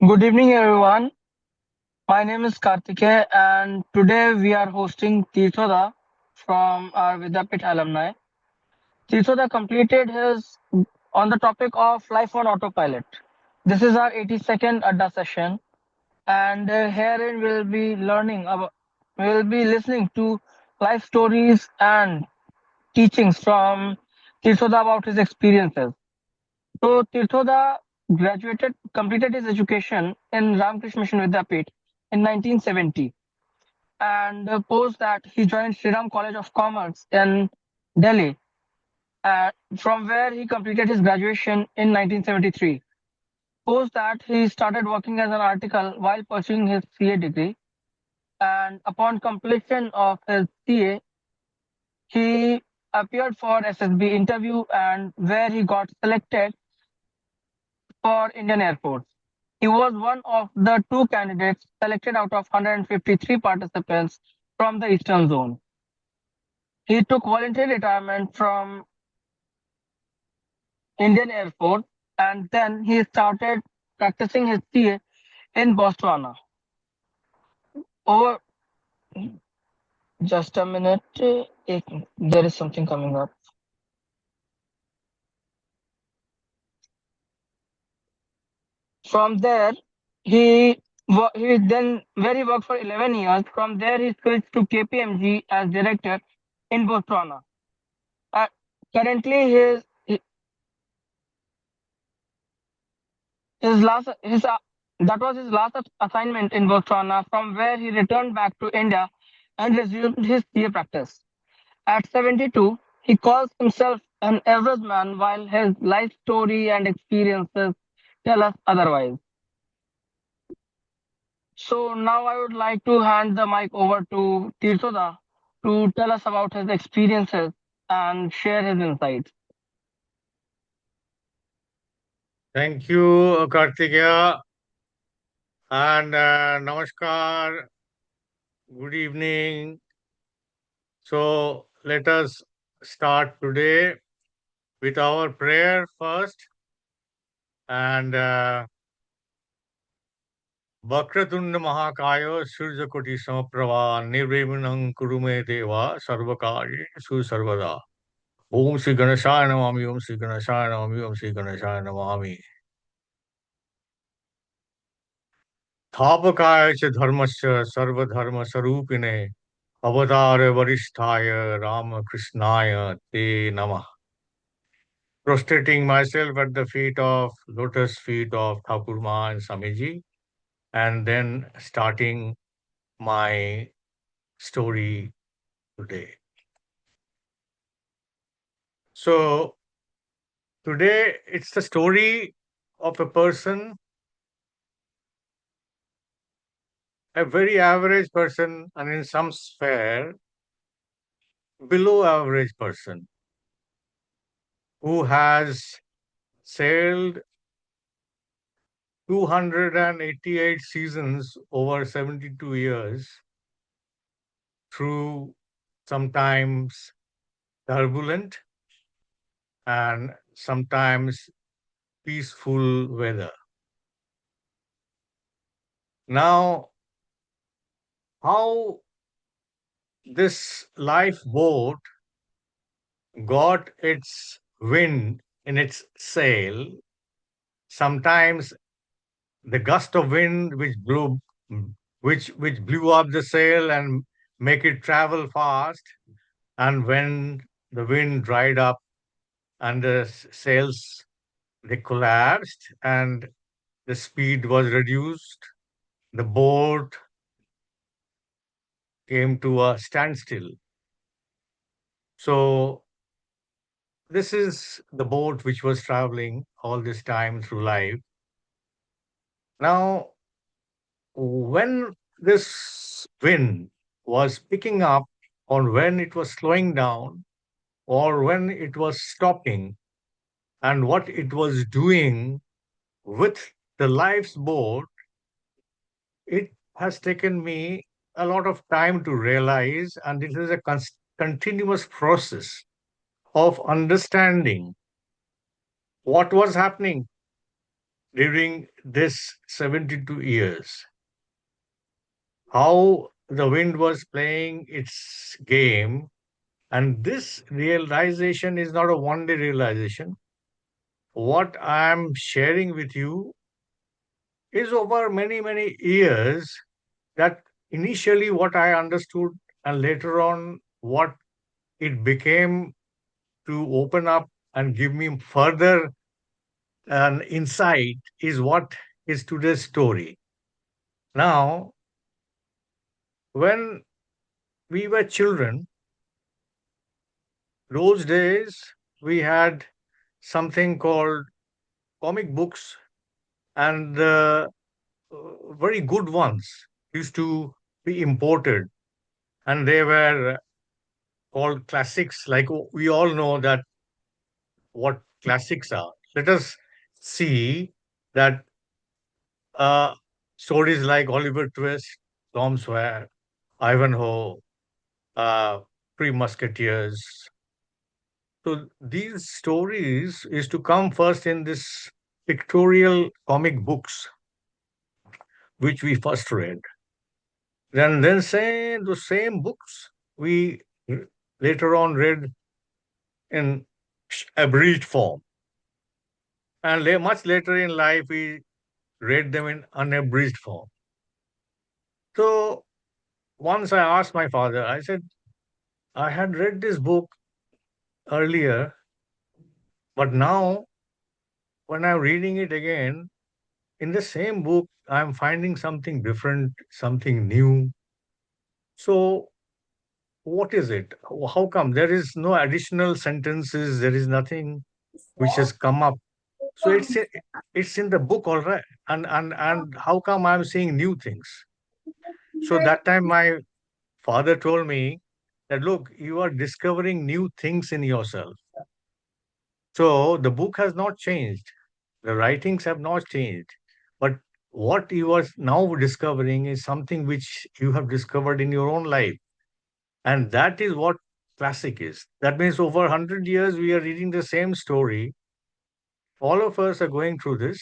Good evening, everyone. My name is Kartike, and today we are hosting Tirtha from our Vidyapit alumni. Tirtha completed his on the topic of life on autopilot. This is our 82nd Adda session, and herein we'll be listening to life stories and teachings from Tirtha about his experiences. So completed his education in Ramakrishna Mission Vidyapit in 1970, and post that he joined Sriram College of Commerce in Delhi, from where he completed his graduation in 1973. Post that he started working as an article while pursuing his CA degree, and upon completion of his CA, he appeared for SSB interview and where he got selected for Indian Air Force. He was one of the two candidates selected out of 153 participants from the Eastern Zone. He took voluntary retirement from Indian Air Force and then he started practicing his CA in Botswana. Over just a minute, there is something coming up. From there, he then where he worked for 11 years. From there, he switched to KPMG as director in Botswana. Uh, Currently, his last his that was his last assignment in Botswana, from where he returned back to India and resumed his CA practice. At 72, he calls himself an average man, while his life story and experiences tell us otherwise. So now I would like to hand the mic over to Tirthoda to tell us about his experiences and share his insights. Thank you, Kartikeya, and Namaskar. Good evening. So let us start today with our prayer first. And Vakratunda Mahakayo Surjakoti Samaprava Nirvimunam Kurume Deva Sarvakari Susarvada. Om Sri Ganeshaya Namami, Om Sri Ganeshaya Namami, Om Sri Ganeshaya Namami. स्थापकाय च धर्मस्य सर्वधर्म स्वरूपिणे अवतार वरिष्ठाय रामकृष्णाय ते नमः. Prostrating myself at the feet of lotus feet of Thakurma and Samiji, and then starting my story today. So today it's the story of a person, a very average person, and in some sphere below average person who has sailed 288 seasons over 72 years through sometimes turbulent and sometimes peaceful weather. Now, how this lifeboat got its wind in its sail, sometimes the gust of wind which blew up the sail and make it travel fast, and when the wind dried up and the sails they collapsed and the speed was reduced, the boat came to a standstill. So this is the boat which was traveling all this time through life. Now, when this wind was picking up, or when it was slowing down, or when it was stopping, and what it was doing with the life's boat, it has taken me a lot of time to realize, and it is a continuous process of understanding what was happening. during this 72 years, how the wind was playing its game. And this realization is not a one day realization. What I'm sharing with you is over many, many years, that initially what I understood and later on what it became to open up and give me further an insight is what is today's story. Now, when we were children, those days we had something called comic books, and the very good ones used to be imported, and they were called classics. Like we all know that what classics are. Let us see that uh, stories like Oliver Twist, Tom Sawyer, Ivanhoe, uh, Three Musketeers. So these stories is to come first in this pictorial comic books which we first read. Then say the same books we later on read in abridged form, and much later in life we read them in unabridged form. So once I asked my father, I said, I had read this book earlier, but now when I'm reading it again, in the same book, I'm finding something different, something new. So, what is it? How come there is no additional sentences? There is nothing which has come up. So it's in the book, all right. And how come I'm seeing new things? So that time my father told me that look, you are discovering new things in yourself. So the book has not changed. The writings have not changed. But what you are now discovering is something which you have discovered in your own life. And that is what classic is. That means over 100 years, we are reading the same story. All of us are going through this.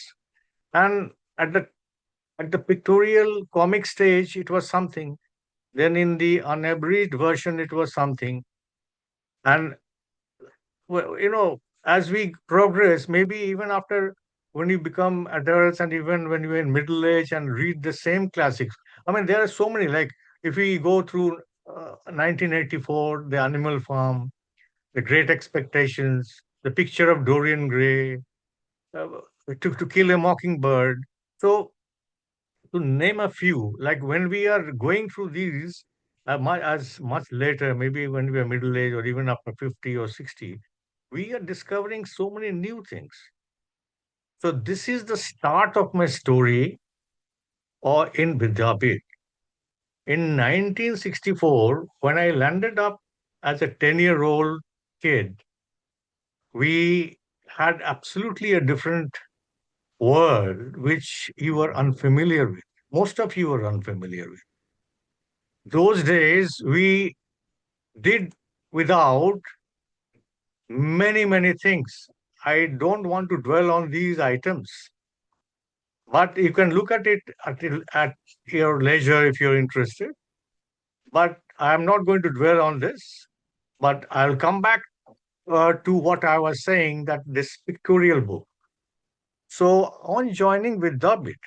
And at the pictorial comic stage, it was something. Then in the unabridged version, it was something. And well, as we progress, maybe even after when you become adults and even when you're in middle age and read the same classics. I mean, there are so many. Like if we go through 1984, The Animal Farm, The Great Expectations, The Picture of Dorian Gray, uh, to Kill a Mockingbird. So to name a few, like when we are going through these, as much later, maybe when we are middle age or even after 50 or 60, we are discovering so many new things. So this is the start of my story or in Vidyapit. In 1964, when I landed up as a 10-year-old kid, we had absolutely a different world which you were unfamiliar with. Most of you were unfamiliar with. Those days, we did without many, many things. I don't want to dwell on these items, but you can look at it at your leisure if you're interested. But I'm not going to dwell on this, but I'll come back to what I was saying, that this pictorial book. So, on joining with Dabbit,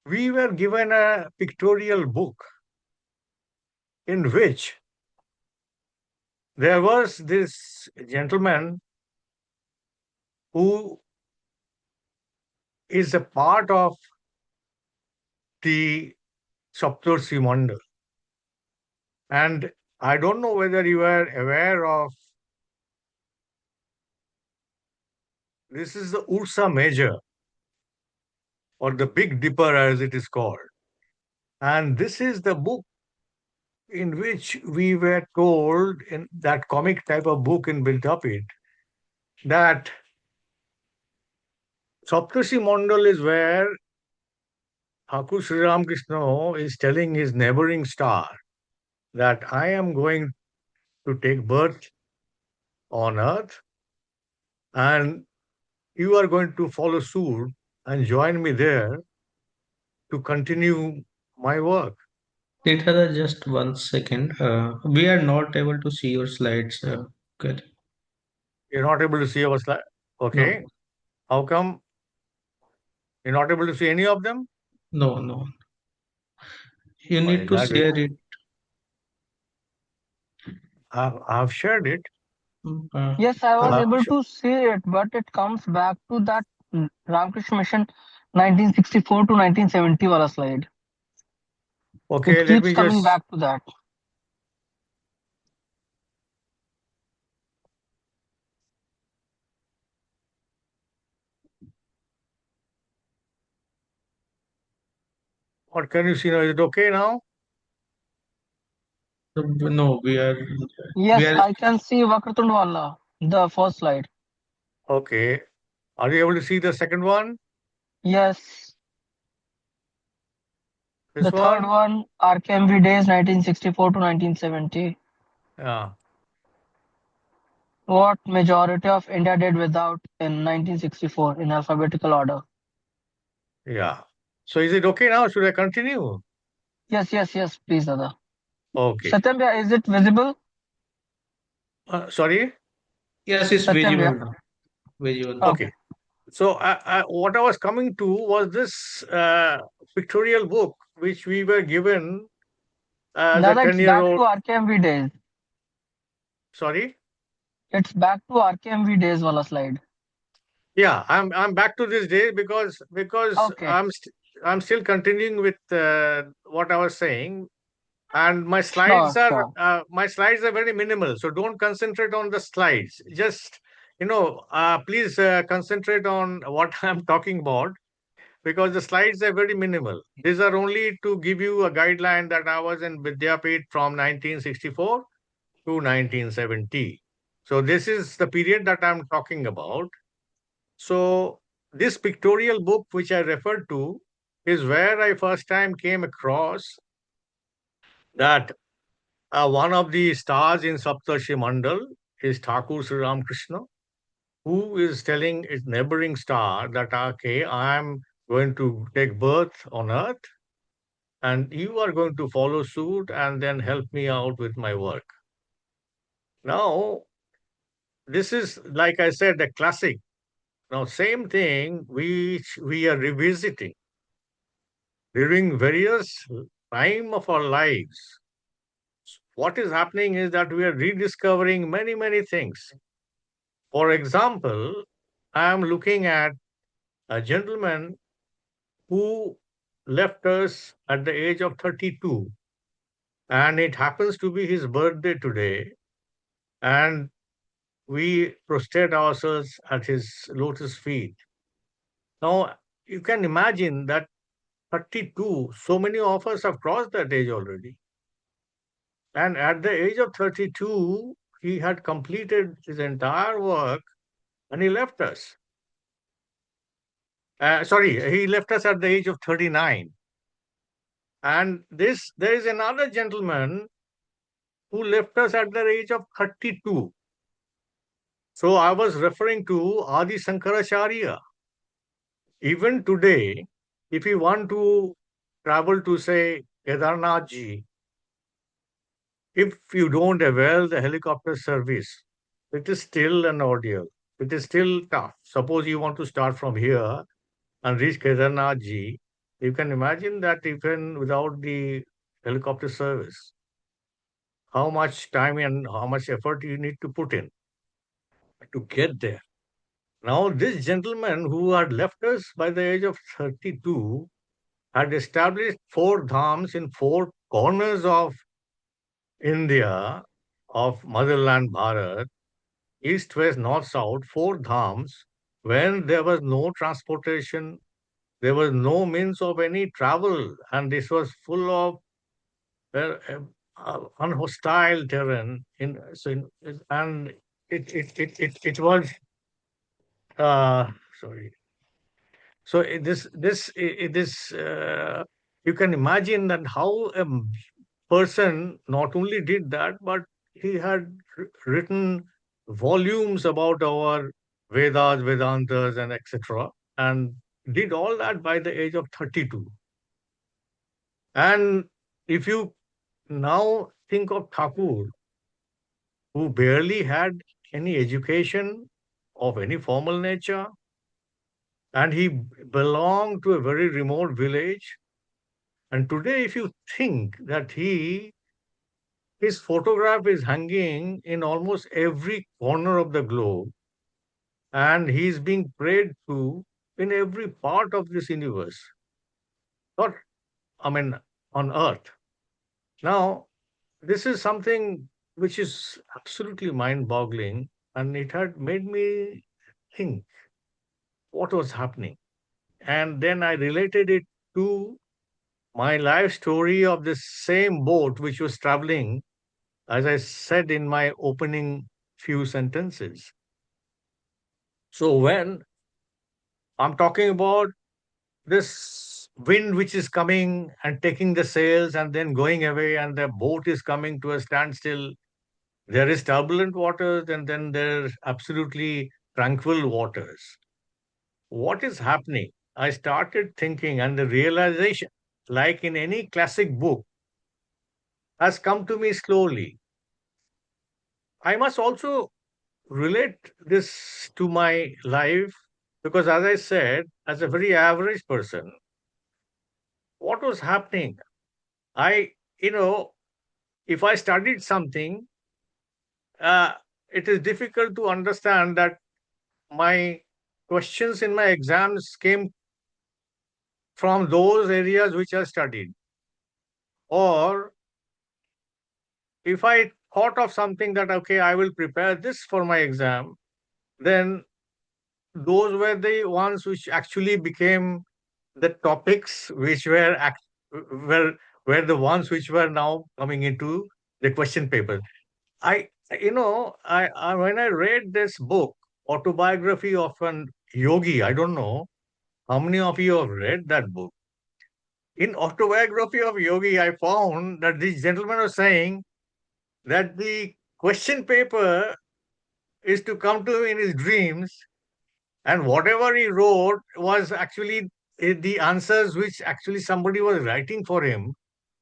we were given a pictorial book in which there was this gentleman who is a part of the Saptarshi Mandal. And I don't know whether you are aware of this is the Ursa Major or the Big Dipper as it is called. And this is the book in which we were told in that comic type of book in Bildapit that Saptarshi Mandal is where Thakur Sri Ramakrishna is telling his neighboring star that I am going to take birth on earth, and you are going to follow suit and join me there to continue my work. Tirtha, just 1 second. We are not able to see your slides. Good. You're not able to see our slide. Okay. No, How come you're not able to see any of them? no, no. You Why need is to that? share it. I've shared it. Uh, Yes, I was uh, able to see it, but it comes back to that Ramakrishna Mission 1964 to 1970 wala slide. Okay, It let keeps me coming just. back to that. What can you see now? Is it okay now? no, we Yes, are. I can see Vakratund wala, the first slide. Okay. Are you able to see the second one? Yes, This the third one? one, RKMV days 1964 to 1970. Yeah. What majority of India did without in 1964 in alphabetical order. Yeah. So is it okay now? Should I continue? Yes, yes, yes, please, Dada. Okay. Satyam, bhaiya, is it visible? Sorry? Yes, it's Satyam, visual bhaiya. now. Visual now. Okay. Okay. So what I was coming to was this pictorial book which we were given as a Dada, it's 10-year back old. to RKMV days. Sorry? It's back to RKMV days wala slide. Yeah, I'm back to this day because Okay. I'm still continuing with what I was saying, and Sure, sure. my slides are very minimal, so don't concentrate on the slides. Just please concentrate on what I'm talking about because the slides are very minimal. These are only to give you a guideline that I was in Vidyapit from 1964 to 1970. So this is the period that I'm talking about. So this pictorial book which I referred to is where I first time came across that one of the stars in Saptarshi Mandal is Thakur Sri Ramakrishna, who is telling his neighboring star that, okay, I am going to take birth on earth and you are going to follow suit and then help me out with my work. Now, this is, like I said, a classic. Now, same thing which we are revisiting during various time of our lives. What is happening is that we are rediscovering many, many things. For example, I am looking at a gentleman who left us at the age of 32, and it happens to be his birthday today, and we prostrate ourselves at his lotus feet. Now, you can imagine that 32, so many of us have crossed that age already. And at the age of 32, he had completed his entire work and he left us. Sorry, he left us at the age of 39. And there is another gentleman who left us at the age of 32. So I was referring to Adi Sankaracharya. Even today, if you want to travel to, say, Kedarnath Ji, if you don't avail the helicopter service, it is still an ordeal. It is still tough. Suppose you want to start from here and reach Kedarnath Ji, you can imagine that even without the helicopter service, how much time and how much effort you need to put in to get there. Now, this gentleman who had left us by the age of 32 had established four dhams in four corners of India, of motherland Bharat, east, west, north, south, four dhams, when there was no transportation, there was no means of any travel, and this was full of unhostile terrain. And it was sorry. So this you can imagine that how a person not only did that, but he had written volumes about our Vedas, Vedantas, and etc. And did all that by the age of 32. And if you now think of Thakur, who barely had any education of any formal nature, and he belonged to a very remote village. And today, if you think that his photograph is hanging in almost every corner of the globe, and he's being prayed to in every part of this universe, not, I mean, on earth. Now, this is something which is absolutely mind boggling, and it had made me think what was happening. And then I related it to my life story of this same boat which was traveling, as I said in my opening few sentences. So when I'm talking about this wind which is coming and taking the sails and then going away, and the boat is coming to a standstill, there is turbulent waters and then there's absolutely tranquil waters. What is happening? I started thinking, and the realization, like in any classic book, has come to me slowly. I must also relate this to my life because, as I said, as a very average person, what was happening? I, you know, if I studied something, uh, it is difficult to understand that my questions in my exams came from those areas which I studied. Or if I thought of something that, okay, I will prepare this for my exam, then those were the ones which actually became the topics which were were the ones which were now coming into the question paper. I, when I read this book, Autobiography of an Yogi, I don't know how many of you have read that book. In Autobiography of Yogi, I found that this gentleman was saying that the question paper is to come to him in his dreams, and whatever he wrote was actually the answers which actually somebody was writing for him.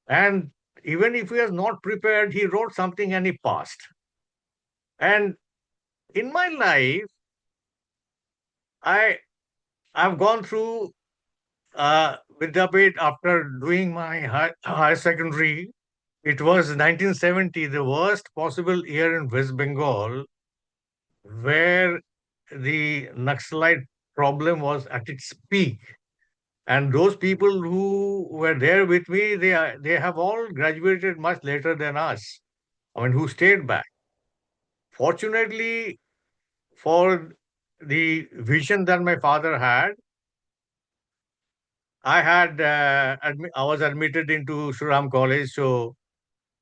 And even if he was not prepared, he wrote something and he passed. And in my life, I I've gone through Vidyapit after doing my higher secondary. It was 1970, the worst possible year in West Bengal, where the Naxalite problem was at its peak. And those people who were there with me, they have all graduated much later than us. I mean, who stayed back. Fortunately, for the vision that my father had, I was admitted into Shriram College, so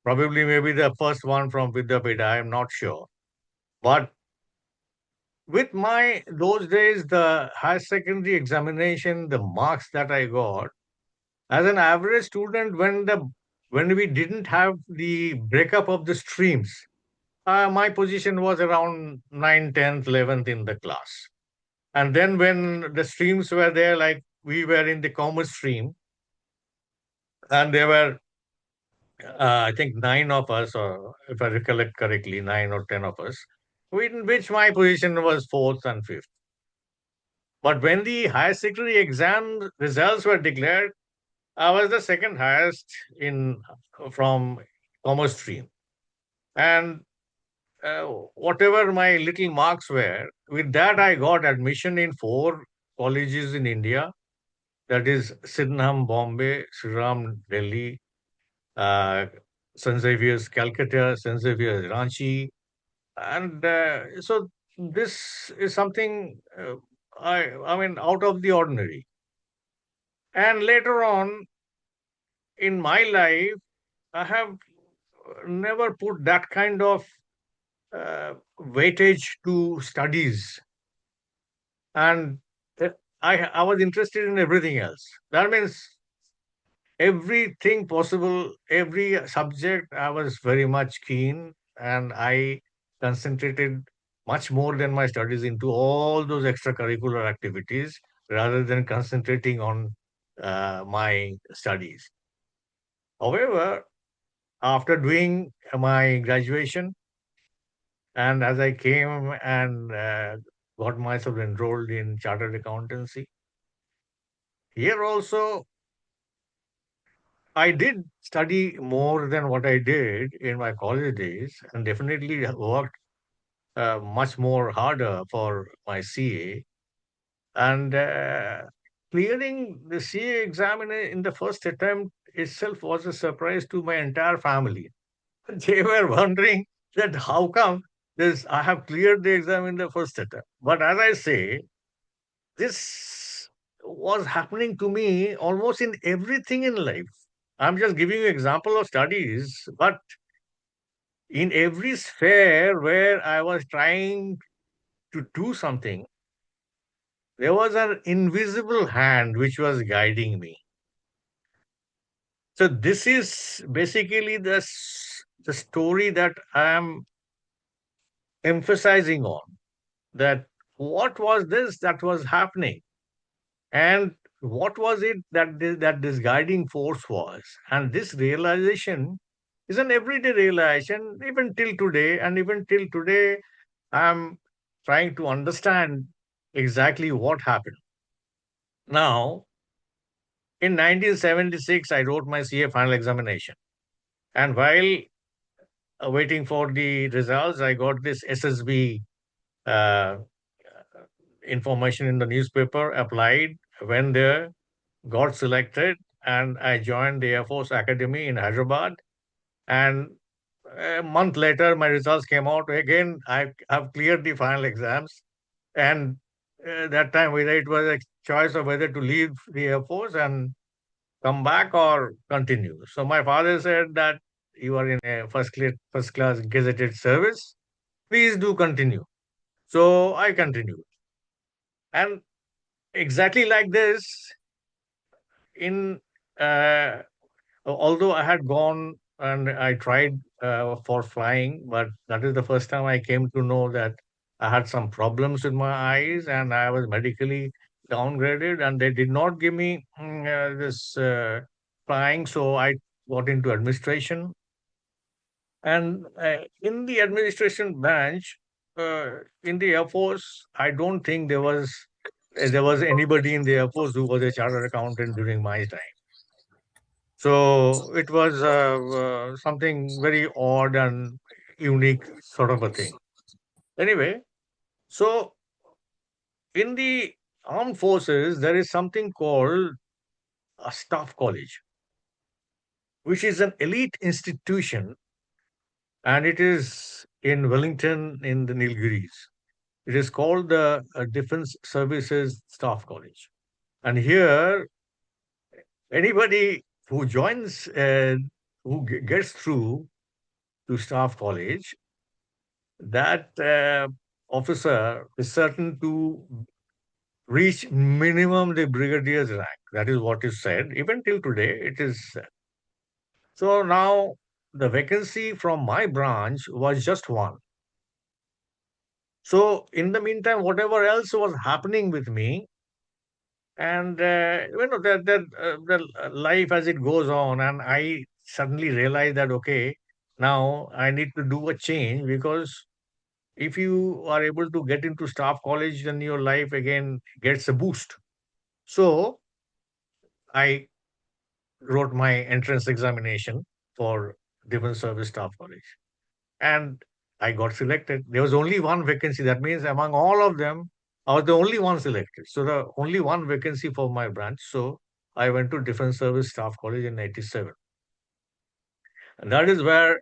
probably maybe the first one from Vidyapita. I am not sure. But with my those days, the higher secondary examination, the marks that I got, as an average student, when we didn't have the breakup of the streams, my position was around 9th, 10th, 11th in the class. And then when the streams were there, like we were in the commerce stream, and there were, I think, nine of us, or if I recollect correctly, 9 or 10 of us, in which my position was fourth and fifth. But when the higher secondary exam results were declared, I was the second highest in from commerce stream. And whatever my little marks were, with that I got admission in 4 colleges in India. That is Sydenham, Bombay, Sriram, Delhi, uh, St. Xavier's, Calcutta, St. Xavier's, Ranchi. And so this is something, I mean, out of the ordinary. And later on in my life, I have never put that kind of weightage to studies, and uh, I was interested in everything else. That means everything possible, every subject I was very much keen, and I concentrated much more than my studies into all those extracurricular activities rather than concentrating on my studies. However, after doing my graduation, and as I came and got myself enrolled in chartered accountancy, here also I did study more than what I did in my college days, and definitely worked much more harder for my CA. And clearing the CA exam in the first attempt itself was a surprise to my entire family. They were wondering that how come this I have cleared the exam in the first attempt. But as I say, this was happening to me almost in everything in life. I'm just giving you example of studies, but in every sphere where I was trying to do something, there was an invisible hand which was guiding me. So this is basically the story that I am emphasizing on, that what was this that was happening, and what was it that this guiding force was. And this realization is an everyday realization even till today, and even till today I'm trying to understand exactly what happened. Now, in 1976 I wrote my CA final examination, and while waiting for the results I got this SSB uh, information in the newspaper, applied, went there, got selected, and I joined the Air Force Academy in Hyderabad. And a month later, my results came out. Again, have cleared the final exams. And that time, whether it was a choice of whether to leave the Air Force and come back or continue. So my father said that you are in a first class gazetted service. Please do continue. So I continued. And exactly like this, in although I had gone and I tried for flying, but that is the first time I came to know that I had some problems with my eyes and I was medically downgraded, and they did not give me this flying. So I got into administration. And in the administration branch, in the Air Force, I don't think there was anybody in the Air Force who was a chartered accountant during my time. So it was something very odd and unique sort of a thing. Anyway, so in the armed forces, there is something called a staff college, which is an elite institution, and it is in Wellington in the Nilgiris. It is called the Defense Services Staff College. And here, anybody who joins, gets through to staff college, that officer is certain to reach minimum the brigadier's rank. That is what is said. Even till today, it is said. So now the vacancy from my branch was just one. So in the meantime, whatever else was happening with me, and the life as it goes on, and I suddenly realized that okay, now I need to do a change, because if you are able to get into staff college, then your life again gets a boost. So I wrote my entrance examination for Defense Service Staff College, and I got selected. There was only one vacancy. That means among all of them, I was the only one selected. So the only one vacancy for my branch. So I went to Defense Service Staff College in '87, and that is where,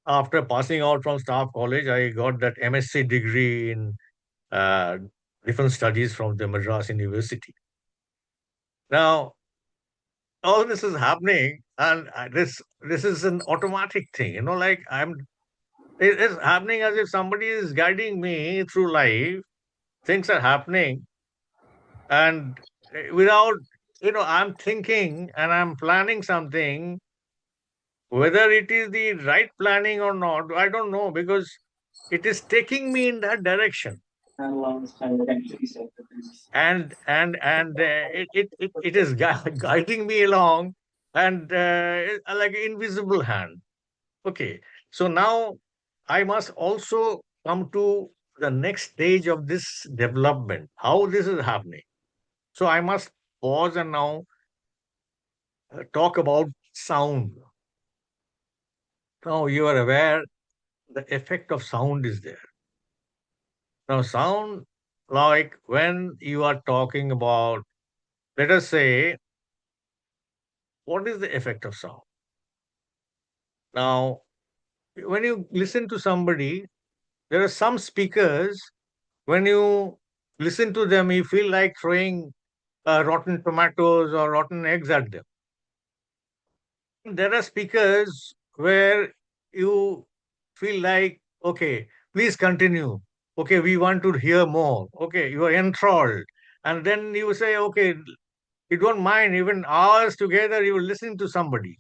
after passing out from staff college, I got that MSc degree in uh, different studies from the Madras University. Now, all this is happening, and this is an automatic thing. Like it's happening as if somebody is guiding me through life. Things are happening, and without I'm thinking and I'm planning something. Whether it is the right planning or not, I don't know, because it is taking me in that direction, and it is guiding me along, and like an invisible hand. Okay, so now I must also come to the next stage of this development, how this is happening. So I must pause and now talk about sound. Now you are aware the effect of sound is there. Now, sound, like when you are talking about, let us say, what is the effect of sound? Now, when you listen to somebody, there are some speakers, when you listen to them, you feel like throwing rotten tomatoes or rotten eggs at them. There are speakers where you feel like, okay, please continue. Okay, we want to hear more. Okay, you are enthralled. And then you say, okay, you don't mind even hours together, you are listening to somebody.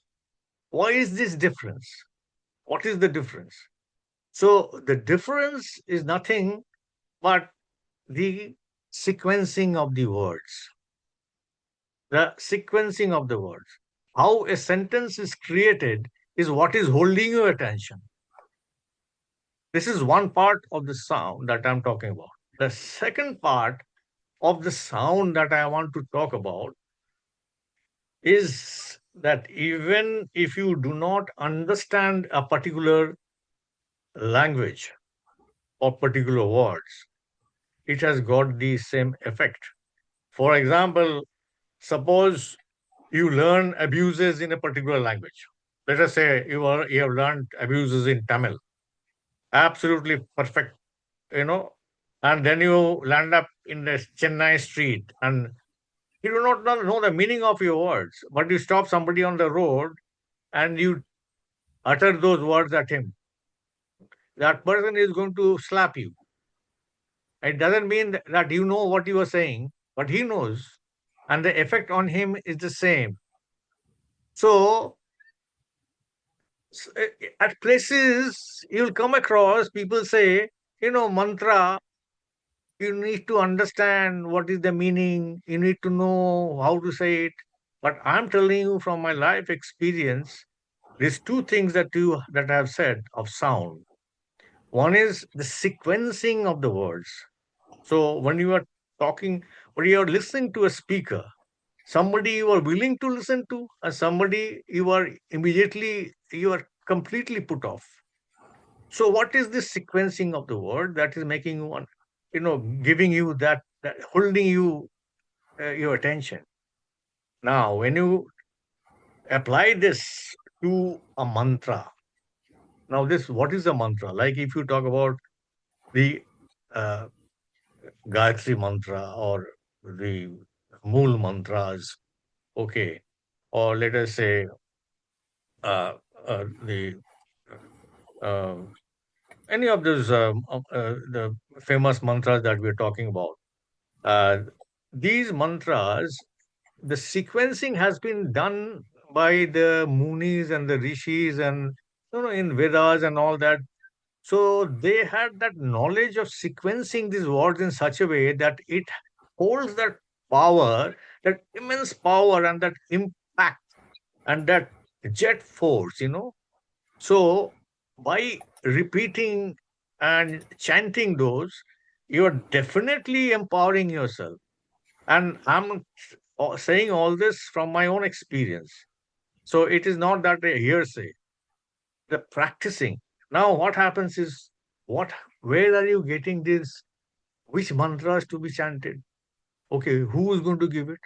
Why is this difference? What is the difference? So the difference is nothing but the sequencing of the words. The sequencing of the words. How a sentence is created is what is holding your attention. This is one part of the sound that I'm talking about. The second part of the sound that I want to talk about is that even if you do not understand a particular language or particular words, it has got the same effect. For example, suppose you learn abuses in a particular language. Let us say you have learned abuses in Tamil, absolutely perfect, you know, and then you land up in the Chennai street and you do not know the meaning of your words, but you stop somebody on the road and you utter those words at him. That person is going to slap you. It doesn't mean that you know what you are saying, but he knows, and the effect on him is the same. So, at places, you'll come across people say, mantra, you need to understand what is the meaning, you need to know how to say it. But I'm telling you from my life experience, there's two things that I have said of sound. One is the sequencing of the words. So when you are talking, when you are listening to a speaker, somebody you are willing to listen to, and somebody you are completely put off. So what is this sequencing of the word that is making you want, giving you that holding you your attention? Now, when you apply this to a mantra, now this what is a mantra? Like if you talk about the uh, Gayatri mantra or the Mool mantras, okay, or let us say the any of those the famous mantras that we're talking about. Uh, these mantras, the sequencing has been done by the Munis and the Rishis and in Vedas and all that. So they had that knowledge of sequencing these words in such a way that it holds that power, that immense power and that impact and that jet force. So by repeating and chanting those, you're definitely empowering yourself. And I'm saying all this from my own experience. So it is not that a hearsay, the practicing. Now, what happens is, where are you getting this? Which mantras to be chanted? Okay, who is going to give it?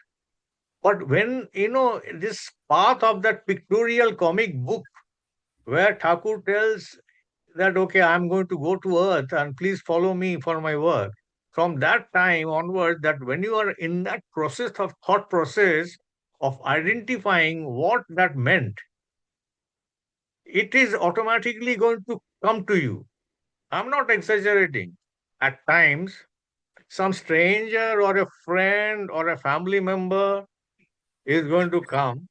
But when, this path of that pictorial comic book where Thakur tells that, okay, I'm going to go to earth and please follow me for my work. From that time onward, that when you are in that process of thought process of identifying what that meant, it is automatically going to come to you. I'm not exaggerating. At times, some stranger or a friend or a family member is going to come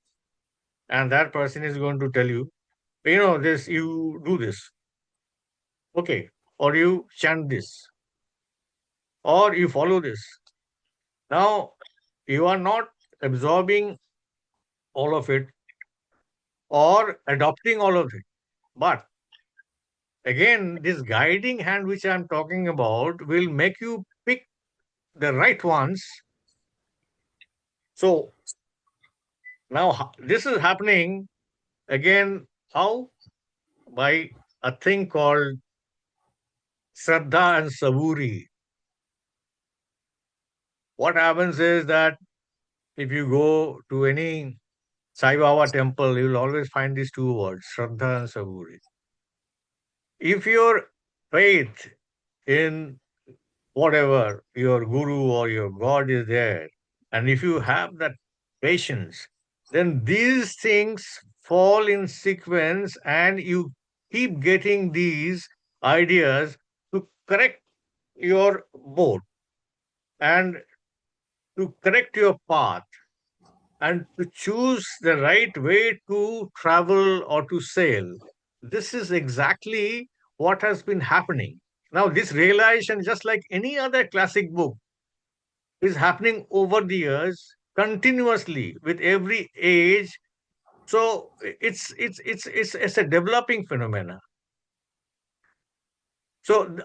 and that person is going to tell you, this, you do this. Okay. or you chant this, or you follow this. Now, you are not absorbing all of it or adopting all of it. But again, this guiding hand which I'm talking about will make you pick the right ones. So now this is happening again. How? By a thing called Shraddha and Savuri. What happens is that if you go to any Sai Baba temple, you will always find these two words, Shraddha and Savuri. If your faith in whatever your guru or your God is there, and if you have that patience, then these things fall in sequence and you keep getting these ideas to correct your boat and to correct your path and to choose the right way to travel or to sail. This is exactly what has been happening. Now, this realization, just like any other classic book, is happening over the years continuously with every age. So it's a developing phenomena. So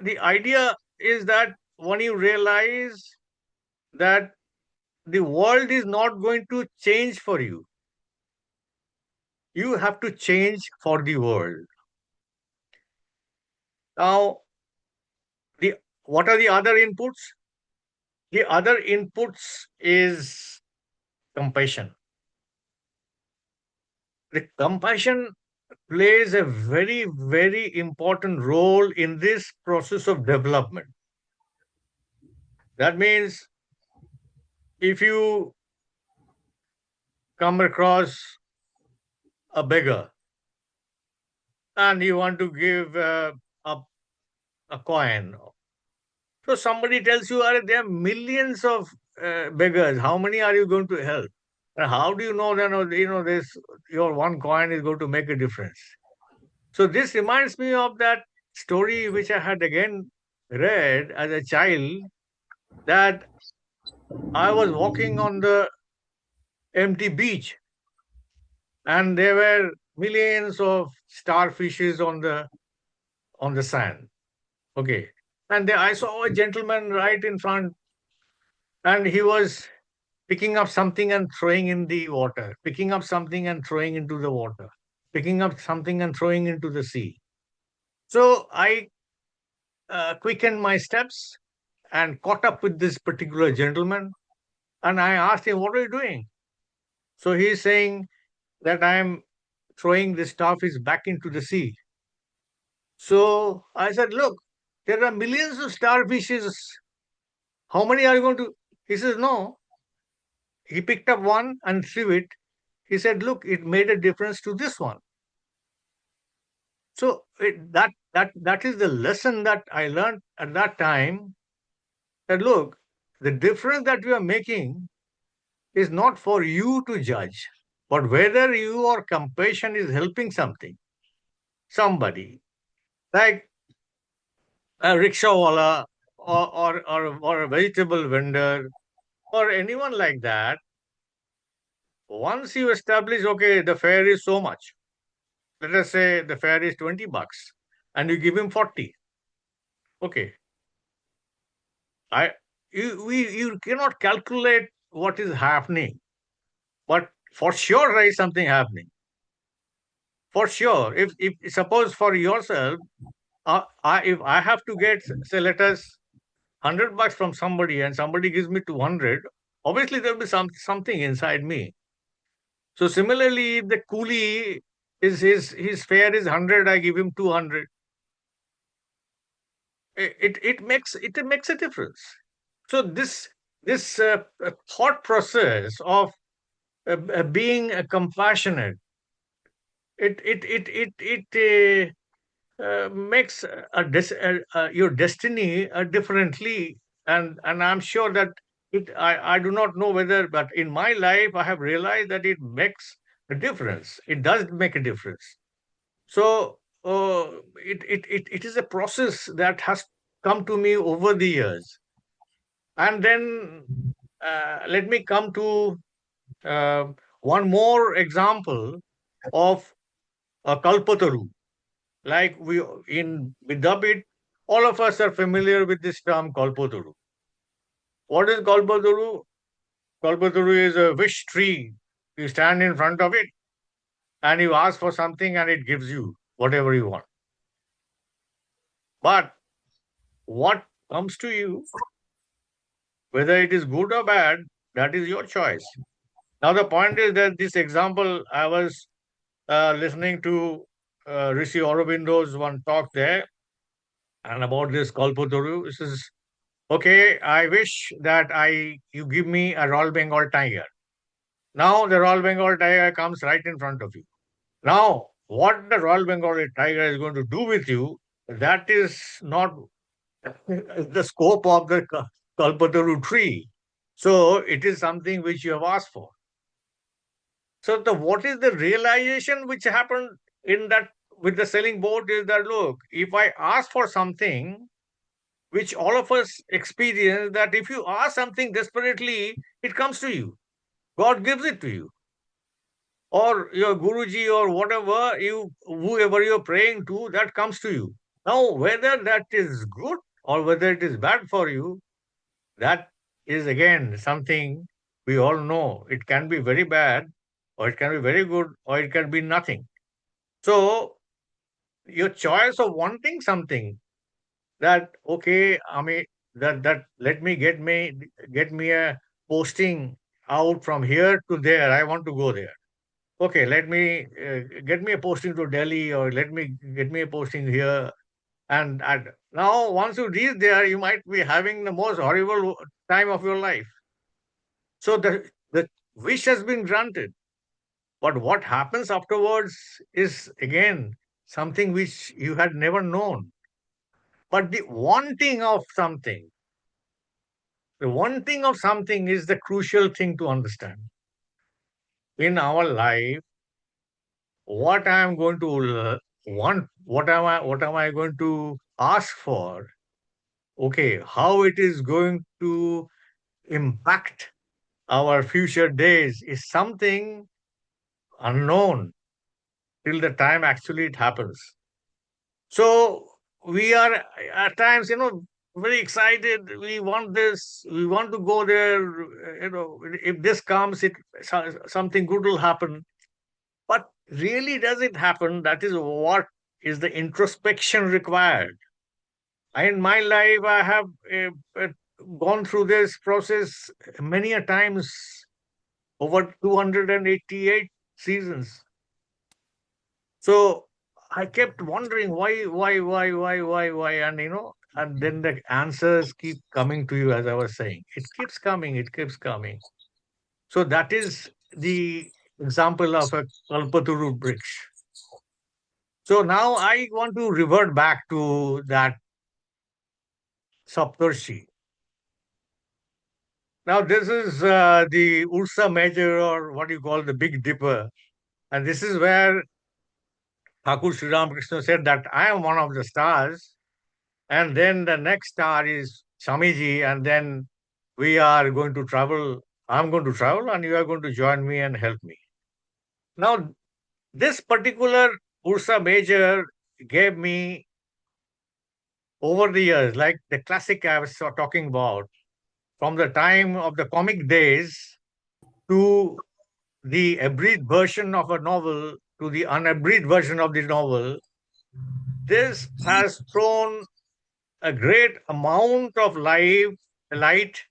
the idea is that when you realize that the world is not going to change for you, you have to change for the world. Now, the what are the other inputs? The other inputs is compassion. The compassion plays a very, very important role in this process of development. That means if you come across a beggar and you want to give a, a coin, so somebody tells you, "Are there are millions of beggars? How many are you going to help? And how do you know that this your one coin is going to make a difference?" So this reminds me of that story which I had again read as a child, that I was walking on the empty beach and there were millions of starfishes on the sand. Okay. And there I saw a gentleman right in front, and he was picking up something and throwing in the water, picking up something and throwing into the water, picking up something and throwing into the sea. So I quickened my steps and caught up with this particular gentleman. And I asked him, "What are you doing?" So he's saying that I am throwing the starfish back into the sea. So I said, "Look, there are millions of starfishes. How many are you going to?" He says, "No." He picked up one and threw it. He said, "Look, it made a difference to this one." So that is the lesson that I learned at that time. That look, the difference that you are making is not for you to judge, but whether your compassion is helping somebody, like a rickshawala or a vegetable vendor or anyone like that. Once you establish, okay, the fare is so much. Let us say the fare is $20, and you give him 40. Okay, I you cannot calculate what is happening, but for sure there is something happening. For sure, if suppose for yourself, if I have to get, say, let us $100 from somebody and somebody gives me 200, obviously there will be something inside me. So similarly, if the coolie is his fare is 100, I give him 200. It makes a difference. So this thought process of being compassionate, it makes your destiny differently, and I'm sure that I do not know whether, but in my life I have realized that it makes a difference. It does make a difference. So it is a process that has come to me over the years. And then let me come to uh, one more example of a kalpataru. Like we in Vidabit, all of us are familiar with this term kalpataru. What is kalpataru? Kalpataru is a wish tree. You stand in front of it and you ask for something and it gives you whatever you want. But what comes to you, whether it is good or bad, that is your choice. Now, the point is that this example, I was listening to Rishi Aurobindo's one talk there, and about this Kalpataru. This is okay. I wish that you give me a Royal Bengal tiger. Now, the Royal Bengal tiger comes right in front of you. Now, what the Royal Bengal tiger is going to do with you, that is not the scope of the Kalpataru tree. So it is something which you have asked for. So the what is the realization which happened in that with the selling boat is that look, if I ask for something which all of us experience, that if you ask something desperately, it comes to you. God gives it to you. Or your Guruji or whatever you whoever you're praying to, that comes to you. Now whether that is good or whether it is bad for you, that is again something we all know. It can be very bad, or it can be very good, or it can be nothing. So, your choice of wanting something that, okay, I mean, that let me a posting out from here to there. I want to go there. Okay, let me get me a posting to Delhi, or let me get me a posting here. And now, once you reach there, you might be having the most horrible time of your life. So the wish has been granted, but what happens afterwards is again something which you had never known. But the wanting of something is the crucial thing to understand in our life. What I am going to want, what am I going to ask for? Okay, how it is going to impact our future days is something unknown till the time actually it happens. So we are at times, very excited. We want this. We want to go there. If this comes, something good will happen. But really, does it happen? That is what is the introspection required. In my life, I have gone through this process many a times over 288 seasons. So I kept wondering why, and then the answers keep coming to you as I was saying. It keeps coming, it keeps coming. So that is the example of a Kalpataru bridge. So now I want to revert back to that Saptarshi. Now this is the Ursa Major, or what you call the Big Dipper. And this is where Thakur Sri Ramakrishna said that I am one of the stars. And then the next star is Swamiji, and then we are going to travel. I'm going to travel, and you are going to join me and help me. Now, this particular Ursa Major gave me over the years, like the classic I was talking about, from the time of the comic days to the abridged version of a novel to the unabridged version of the novel. This has thrown a great amount of light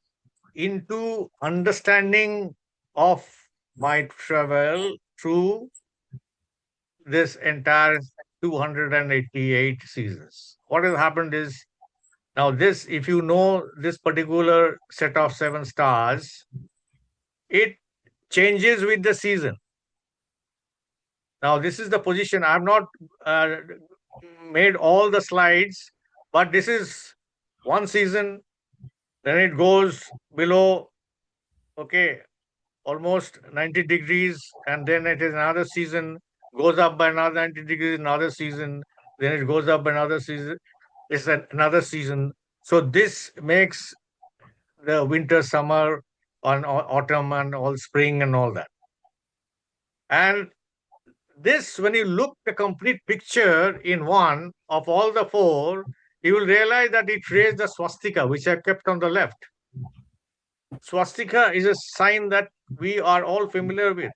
into understanding of my travel through this entire 288 seasons. What has happened is now this, if you know this particular set of seven stars, it changes with the season. Now this is the position. I have not uh, made all the slides, but this is one season. Then it goes below. Okay, almost 90 degrees, and then it is another season, goes up by another 90 degrees, another season. then it goes up another season. It's another season. So this makes the winter, summer, on autumn, and all spring and all that. And this, when you look the complete picture in one of all the four, you will realize that it traced the swastika, which I kept on the left. Swastika is a sign that we are all familiar with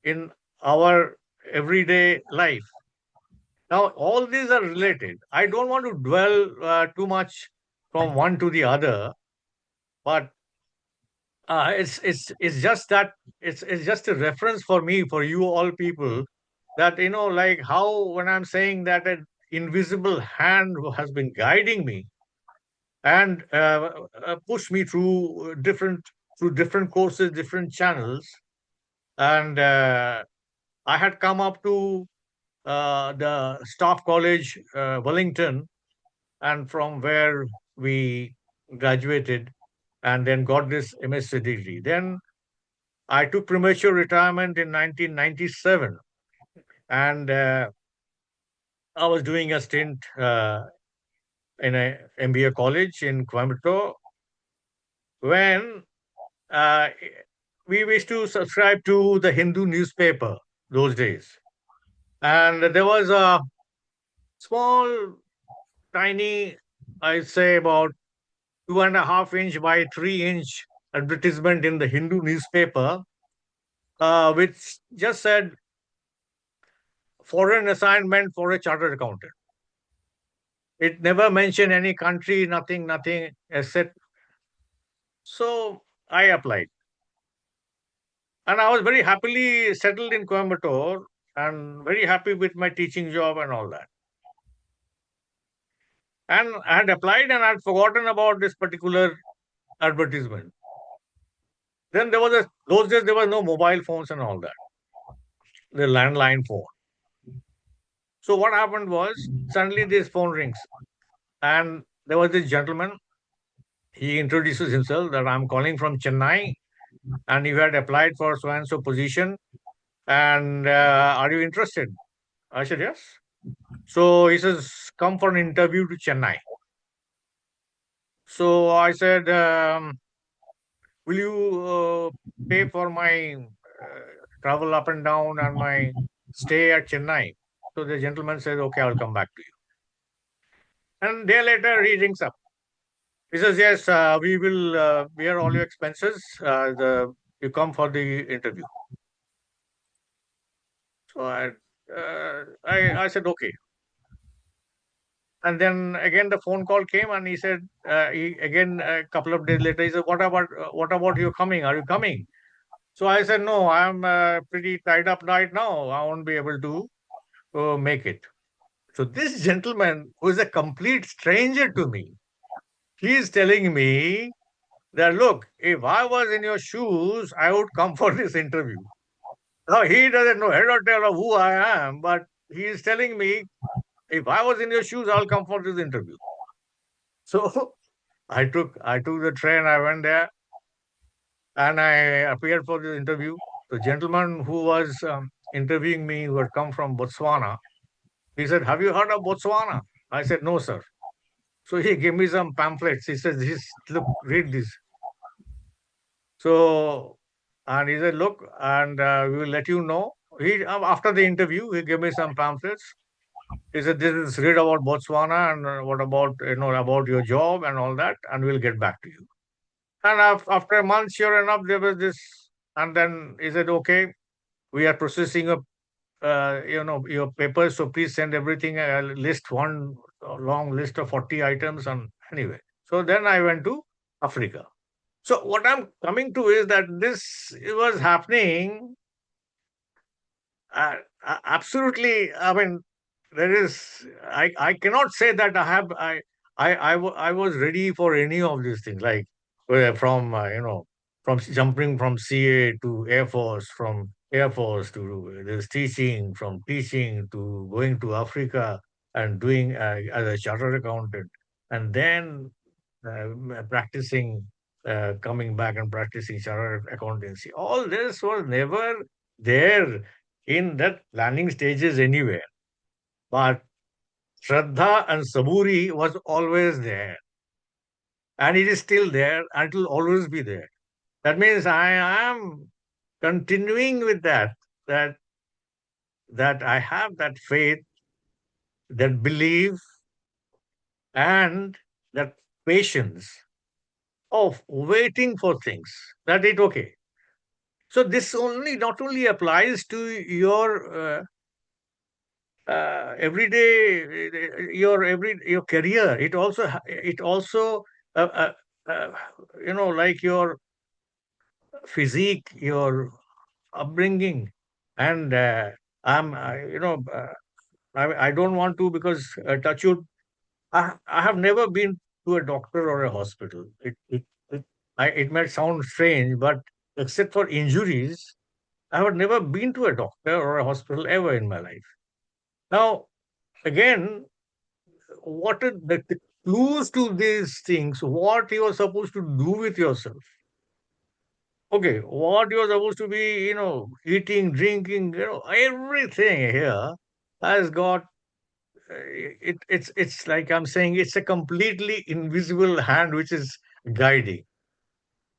in our everyday life. Now, all these are related. I don't want to dwell too much from one to the other, but it's just that it's just a reference for me, for you all people, that like how when I'm saying that an invisible hand has been guiding me and pushed me through different courses, different channels, and I had come up to the Staff College, Wellington, and from where we graduated and then got this MSc degree. Then I took premature retirement in 1997, and I was doing a stint in a MBA college in Coimbatore when uh, we used to subscribe to the Hindu newspaper those days. And there was a small, tiny, I'd say about 2.5 inch by 3 inch advertisement in the Hindu newspaper, which just said foreign assignment for a chartered accountant. It never mentioned any country, nothing, nothing, except. So I applied. And I was very happily settled in Coimbatore and very happy with my teaching job and all that. And I had applied and I had forgotten about this particular advertisement. Then those days there were no mobile phones and all that, the landline phone. So what happened was suddenly this phone rings and there was this gentleman. He introduces himself that I'm calling from Chennai and you had applied for so and so position and are you interested? I said yes. So he says come for an interview to Chennai. So I said, will you pay for my travel up and down and my stay at Chennai? So the gentleman says, okay, I'll come back to you. And day later, he rings up. He says, yes, we will bear all your expenses. You come for the interview. So I said, okay. And then again, the phone call came, and he said, again, a couple of days later, he said, what about you coming? Are you coming? So I said, no, I'm pretty tied up right now. I won't be able to make it. So this gentleman, who is a complete stranger to me, he is telling me that, look, if I was in your shoes, I would come for this interview. Now, he doesn't know head or tail of who I am, but he is telling me, if I was in your shoes, I'll come for this interview. So I took the train, I went there, and I appeared for the interview. The gentleman who was interviewing me, who had come from Botswana, he said, have you heard of Botswana? I said, no, sir. So he gave me some pamphlets. He says, look, read this. So, and he said, look, and we will let you know. After the interview, he gave me some pamphlets. He said, this is read about Botswana and what about, about your job and all that, and we'll get back to you. And after a month, sure enough, there was this, and then he said, okay, we are processing your papers, so please send everything, one long list of 40 items. And anyway, so then I went to Africa. So what I'm coming to is that this was happening absolutely. I mean, there is. I cannot say that I was ready for any of these things. Like from jumping from CA to Air Force, from Air Force to this teaching, from teaching to going to Africa and doing as a chartered accountant, and then practicing, coming back and practicing chartered accountancy. All this was never there in that planning stages anywhere. But Shraddha and Saburi was always there, and it is still there and it will always be there. That means I am continuing with that that I have that faith, that belief, and that patience of waiting for things. That it okay. So this only not only applies to your everyday your career. It also uh, uh, uh, like your physique, your upbringing, and I'm I don't want to because touch wood. I have never been to a doctor or a hospital. It might sound strange, but except for injuries, I have never been to a doctor or a hospital ever in my life. Now, again, what are the clues to these things? What you are supposed to do with yourself? Okay, what you are supposed to be, eating, drinking, everything here has got it's like I'm saying it's a completely invisible hand which is guiding.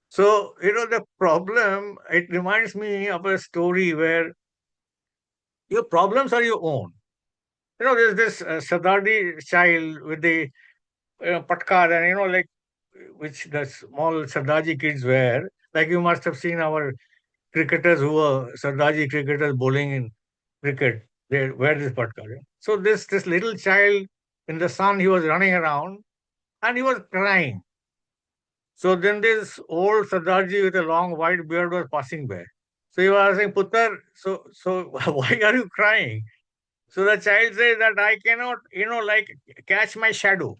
So, the problem, it reminds me of a story where your problems are your own. There's this Sadardi child with the patkar and, like, which the small Sardaji kids wear. Like you must have seen our cricketers who were Sardaji cricketers bowling in cricket. They wear this patkar. So this little child in the sun, he was running around and he was crying. So then this old Sardarji with a long white beard was passing by. So he was saying, Putter, so why are you crying? So the child says that I cannot, like catch my shadow.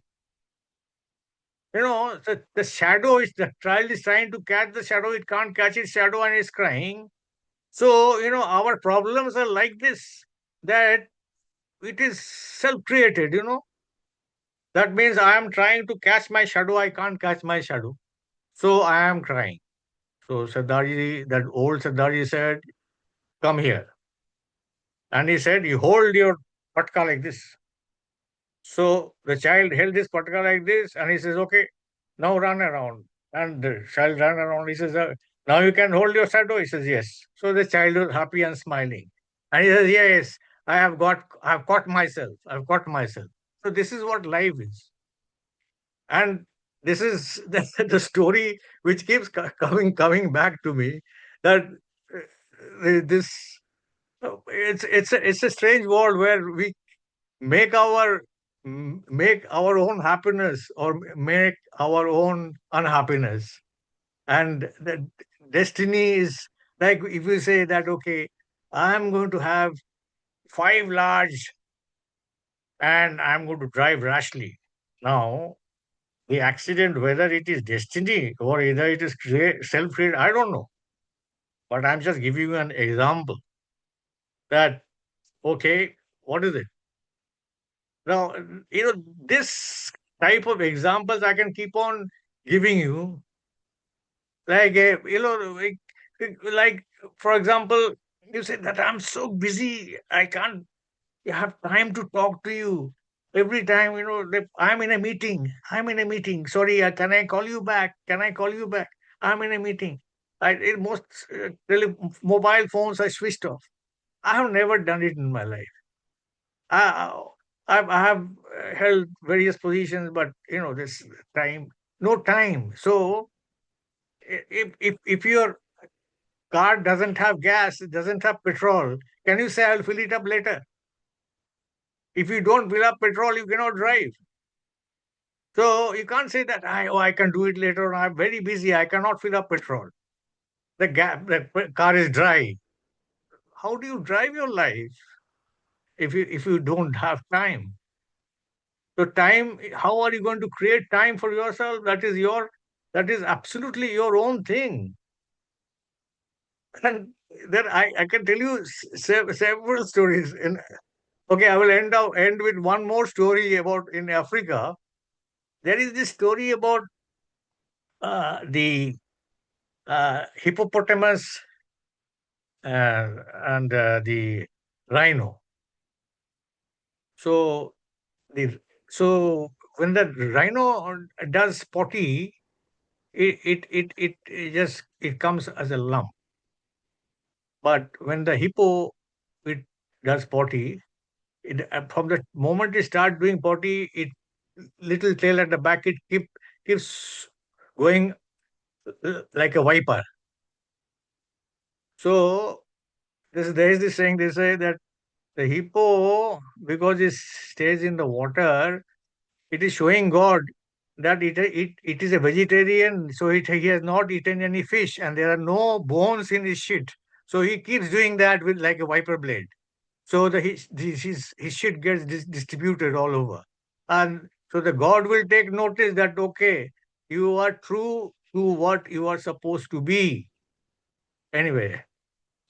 The shadow is the child is trying to catch the shadow, it can't catch its shadow and is crying. So, our problems are like this, that it is self-created. That means I am trying to catch my shadow, I can't catch my shadow. So I am crying. So Sardarji, that old Sardarji said, come here. And he said, you hold your patka like this. So the child held his patka like this and he says, okay, now run around. And the child ran around. He says, now you can hold your shadow. He says, yes. So the child was happy and smiling. And he says, yes, I have caught myself. I've caught myself. So this is what life is. And this is the story which keeps coming back to me, that this it's a strange world where we make our own happiness or make our own unhappiness. And the destiny is like, if you say that, okay, I'm going to have 5 large and I'm going to drive rashly. Now, the accident, whether it is destiny or either it is self-created, I don't know. But I'm just giving you an example that, okay, what is it? Now, this type of examples I can keep on giving you. Like, like, for example, you say that I'm so busy, I can't have time to talk to you. Every time, I'm in a meeting. I'm in a meeting. Sorry, can I call you back? Can I call you back? I'm in a meeting. Most mobile phones are switched off. I have never done it in my life. I, I have held various positions, but this time, no time. So if your car doesn't have gas, it doesn't have petrol, can you say I'll fill it up later? If you don't fill up petrol, you cannot drive. So you can't say that I can do it later on. I'm very busy. I cannot fill up petrol. The car is dry. How do you drive your life if you don't have time? So time, how are you going to create time for yourself? That is absolutely your own thing. And then I can tell you several stories. Okay, I will end with one more story about in Africa. There is this story about the hippopotamus and the rhino. So the so when the rhino does potty, it just it comes as a lump. But when the hippo it does potty, from the moment it start doing potty, it little tail at the back, it keeps going like a viper. So there is this saying. They say that the hippo, because it stays in the water, it is showing God that it is a vegetarian, so he has not eaten any fish, and there are no bones in his shit. So he keeps doing that with like a viper blade. So his shit gets distributed all over, and so the God will take notice that okay, you are true to what you are supposed to be. Anyway,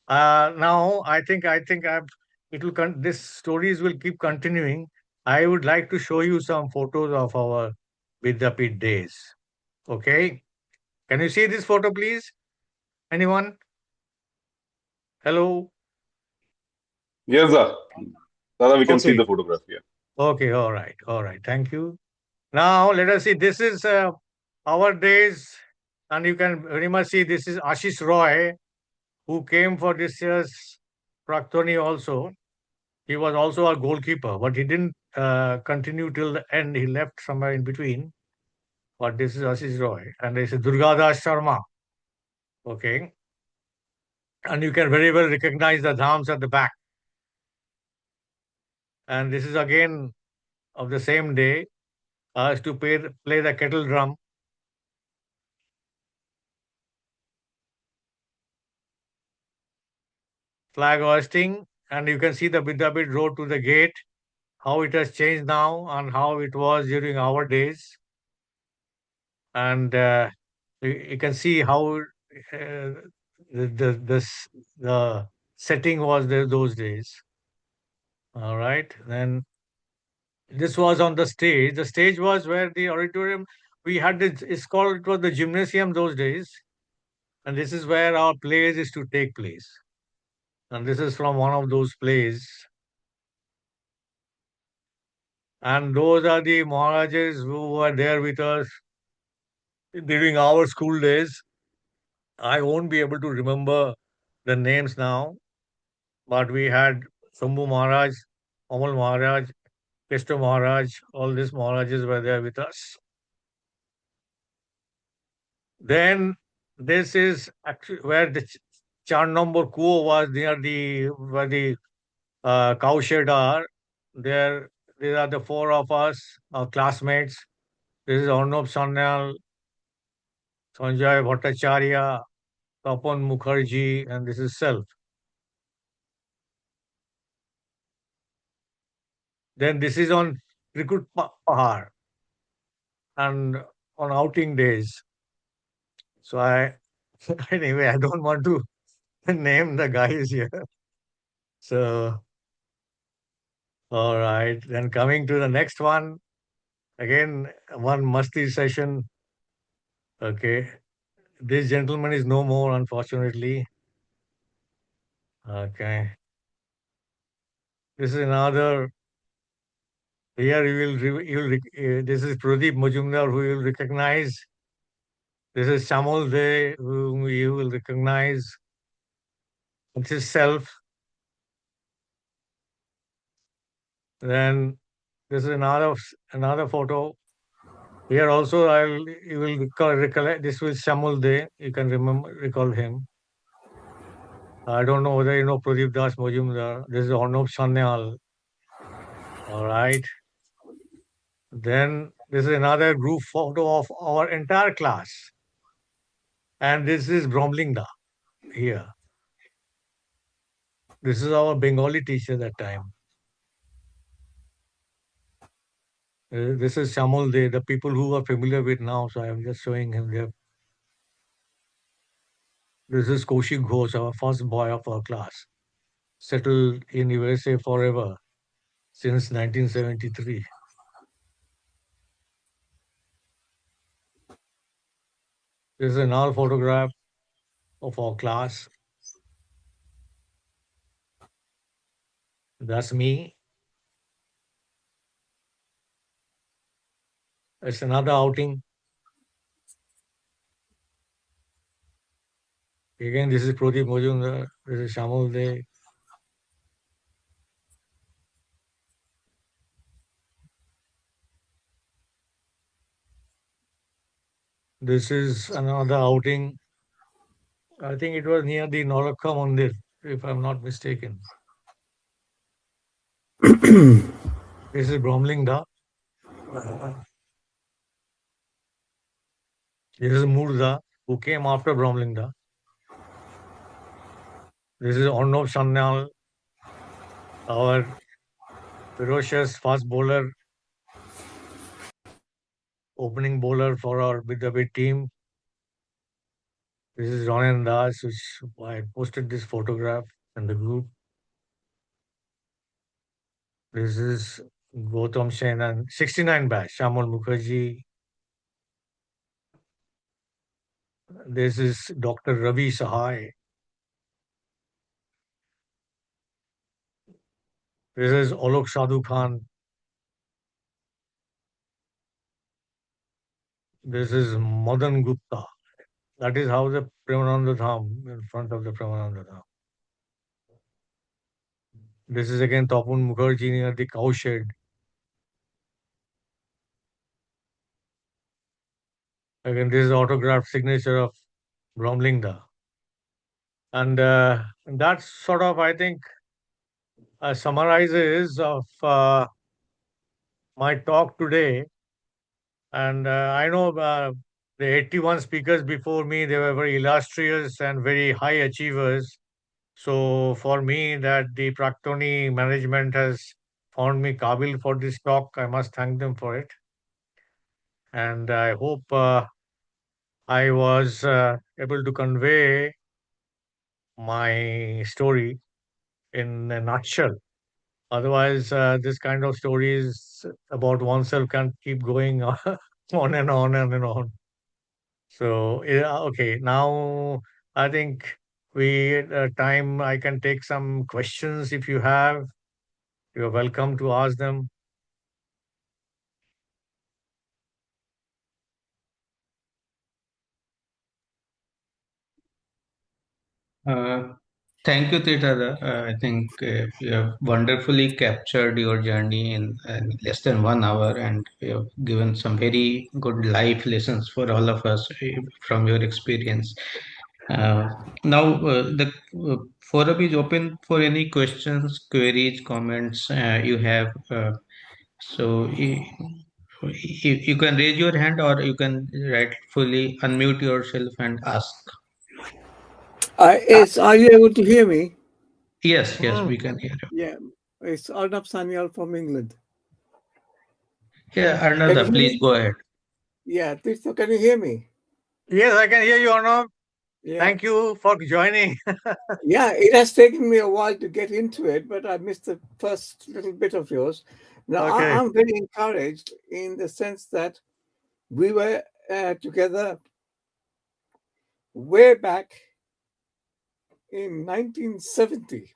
now I think these stories will keep continuing. I would like to show you some photos of our Vidyapit days. Okay, can you see this photo, please? Anyone? Hello. Yes, sir. Dada, we can see Okay. the photograph here. Okay. All right. Thank you. Now let us see. This is our days, and you can very much see this is Ashish Roy, who came for this year's Praktani also. He was also a goalkeeper, but he didn't continue till the end. He left somewhere in between. But this is Ashish Roy, and this is Durgadas Sharma. Okay, and you can very well recognize the dhams at the back. And this is again of the same day. Us to play the kettle drum, flag hoisting, and you can see the Vidyapit road to the gate. How it has changed now, and how it was during our days, and you can see how the setting was there those days. All right, then this was on the stage. The stage was where the auditorium we had. It's called. It was the gymnasium those days, and this is where our plays is to take place. And this is from one of those plays. And those are the Maharajas who were there with us during our school days. I won't be able to remember the names now, but we had Shambhu Maharaj, Amal Maharaj, Keshto Maharaj, all these Maharajas were there with us. Then this is actually where the Char number Kuo was near the where the cowshed are. There, these are the four of us, our classmates. This is Arnab Sanyal, Sanjay Bhattacharya, Tapan Mukherjee, and this is self. Then this is on Trikut Pahar and on outing days. So anyway, I don't want to name the guys here. So, all right. Then coming to the next one, again, one musty session. Okay. This gentleman is no more, unfortunately. Okay. This is another. Here this is Pradeep Majumdar, who you will recognize. This is Shamal De, whom you will recognize. This is self. Then this is another photo. Here also, you will recollect. This was Shamal De. You can recall him. I don't know whether you know Pradeep Das Majumdar. This is Arnab Sanyal. All right. Then this is another group photo of our entire class. And this is Bromlingda here. This is our Bengali teacher that time. This is Shamal De, the people who are familiar with now. So I'm just showing him there. This is Kaushik Ghosh, our first boy of our class, settled in USA forever since 1973. This is another photograph of our class. That's me. It's another outing. Again, this is Pradeep Majumdar. This is Shamul De. This is another outing. I think it was near the Narakha Mandir, if I'm not mistaken. This is Bromlingda. This is Murda, who came after Bromlingda. This is Arnav Sanyal, our ferocious fast bowler, opening bowler for our Vidyapeeth team. This is Ronan Das, which I posted this photograph in the group. This is Gautam Sen and 69 batch, Shamal Mukherjee. This is Dr. Ravi Sahai. This is Alok Sadhu Khan. This is Madan Gupta. That is how the Premananda Dham, in front of the Premananda Dham. This is again Tapun Mukherjee near the cow shed. Again, this is autographed signature of Bromlingda. And that sort of, I think, summarizes of my talk today. And I know the 81 speakers before me, they were very illustrious and very high achievers. So for me, that the Praktani management has found me Kabil for this talk, I must thank them for it. And I hope I was able to convey my story in a nutshell. Otherwise, this kind of stories about oneself can keep going on and on and on. So, yeah, okay, now I think we time I can take some questions if you have. You're welcome to ask them. Uh, Thank you, Tirtha. I think you have wonderfully captured your journey in less than 1 hour, and you have given some very good life lessons for all of us from your experience. Uh, Now, the forum is open for any questions, queries, comments you have. So you can raise your hand, or you can rightfully unmute yourself and ask. Are you able to hear me? Yes, yes, Mm. we can hear you. Yeah, it's Arnab Sanyal from England. Yeah, Can you Arnada, hear please me? go ahead. Yeah, Tirtha, can you hear me? Yes, I can hear you, Arnav. Yeah, Thank you for joining. yeah. It has taken me a while to get into it, but I missed the first little bit of yours. Now, Okay. I'm very encouraged in the sense that we were together way back in 1970.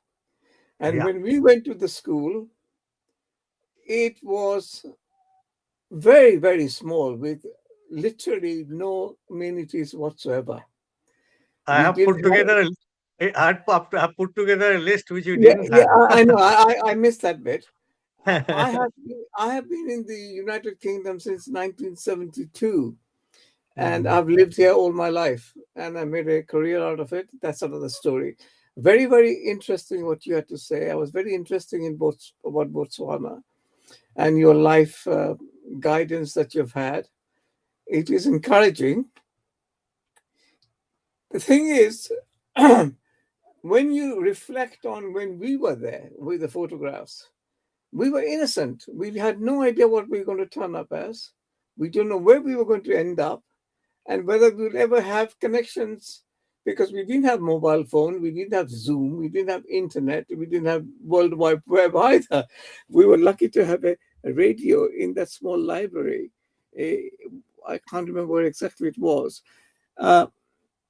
And Yeah. when we went to the school, it was very, very small with literally no amenities whatsoever. I We have didn't put have, together I have put together a list which you yeah, didn't yeah, have. I know. I missed that bit. I Mhm. have been in the United Kingdom since 1972, and I've lived here all my life, and I made a career out of it. That's another story. Very, very interesting what you had to say. I was very interested in both about Botswana and your life guidance that you've had. It is encouraging. The thing is, when you reflect on when we were there with the photographs, we were innocent. We had no idea what we were going to turn up as. We don't know where we were going to end up and whether we would ever have connections because we didn't have mobile phone, we didn't have Zoom, we didn't have internet, we didn't have World Wide Web either. We were lucky to have a radio in that small library. Eh, I can't remember where exactly it was. Uh,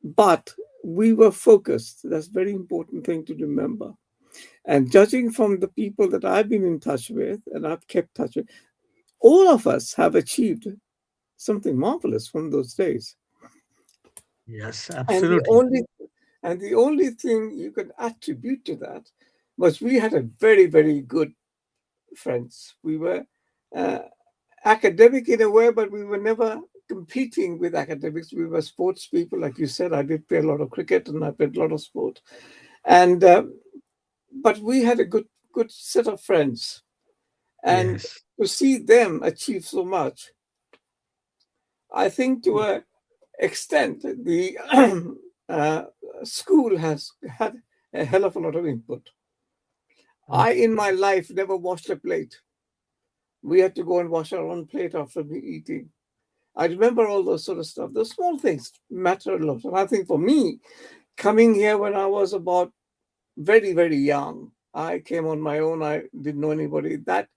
but we were focused. That's a very important thing to remember. And judging from the people that I've been in touch with and I've kept touch with, all of us have achieved something marvelous from those days. Yes, And absolutely. the only thing you could attribute to that was we had a very, very good friends. We were uh, academic in a way, but we were never competing with academics. We were sports people, like you said. I did play a lot of cricket and I played a lot of sport, and but we had a good set of friends, and Yes. to see them achieve so much, I think to a extent the uh, school has had a hell of a lot of input. I, in my life, never washed a plate. We had to go and wash our own plate after eating. I remember all those sort of stuff. Those small things matter a lot. And I think for me, coming here when I was about very, very young, I came on my own. I didn't know anybody. That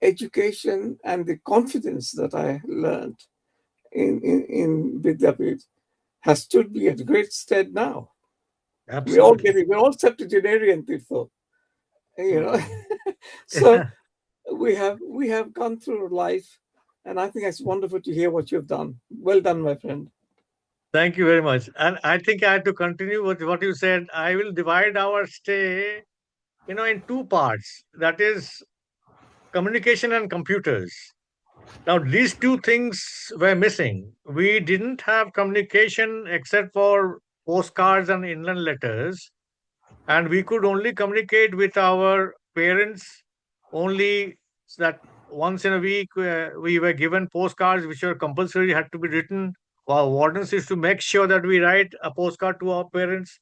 education and the confidence that I learned in Vidyapit has stood me at great stead now. Absolutely. We're all septuagenarian people, you know. Mm. So we have gone through life, and I think it's wonderful to hear what you've done. Well done, my friend. Thank you very much. And I think I had to continue with what you said. I will divide our stay, in two parts. That is communication and computers. Now, these two things were missing. We didn't have communication except for postcards and inland letters, and we could only communicate with our parents only that once in a week we were given postcards which were compulsory, had to be written. Our wardens used to make sure that we write a postcard to our parents,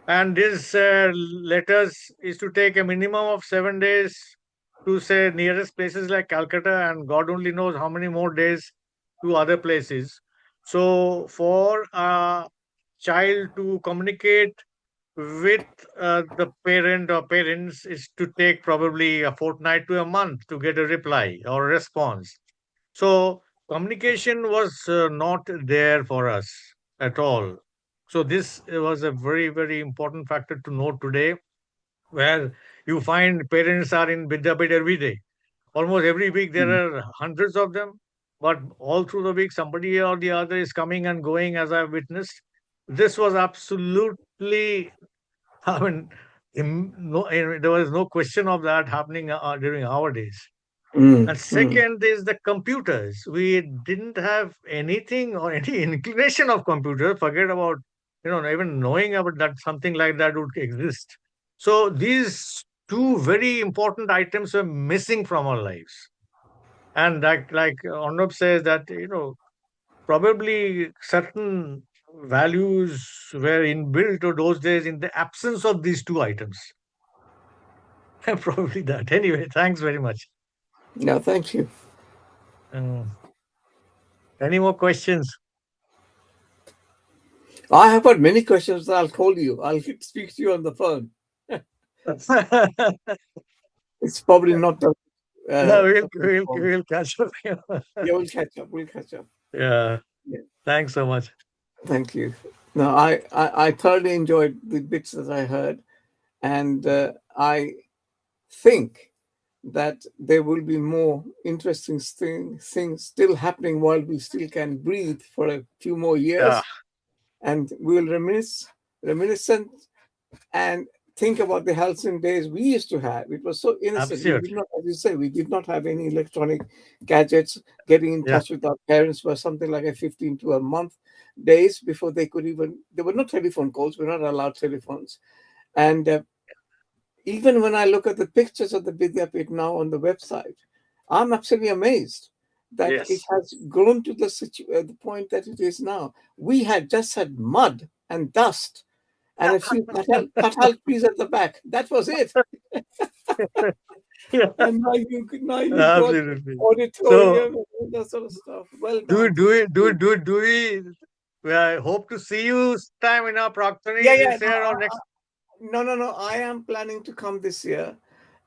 and these letters is to take a minimum of 7 days to say nearest places like Calcutta, and God only knows how many more days to other places. So for a child to communicate with the parent or parents is to take probably a fortnight to a month to get a reply or a response. So communication was not there for us at all. So this was a very, very important factor to note today, where you find parents are in Vidyapit every day. Almost every week there are hundreds of them, but all through the week somebody or the other is coming and going, as I've witnessed. This was absolutely, I mean, no, there was no question of that happening during our days. Mm, And mm, second is the computers. We didn't have anything or any inclination of computer. Forget about, even knowing about that something like that would exist. So these two very important items were missing from our lives. And like Arnab says that, probably certain values were inbuilt to those days in the absence of these two items. Probably that. Anyway, thanks very much. no, thank you. Um, any more questions? I have got many questions that I'll call you. I'll speak to you on the phone. It's probably not the. No, Uh, we'll catch up. yeah, we'll catch up. We'll catch up. Yeah. Yeah, Thanks so much. thank you. No, I thoroughly enjoyed the bits that I heard, and I think that there will be more interesting things still happening while we still can breathe for a few more Yeah, years, and we'll reminiscent, and think about the halcyon days we used to have. It was so innocent. We did absolutely. not, as you say, we did not have any electronic gadgets. Getting in Yeah, touch with our parents was something like a 15 to a month days before they could even, there were no telephone calls. We're not allowed telephones. And even when I look at the pictures of the Vidyapit now on the website, I'm absolutely amazed that it yes. has grown to the point that it is now. We had just had mud and dust and a few kathal trees at the back. That was it. Yeah, And now you've got absolutely. So, auditorium and all that sort of stuff. Well do we, done. do we, do we, do we, do we hope to see you time in our Yeah, Praktani yeah. this year or next? No. I am planning to come this year,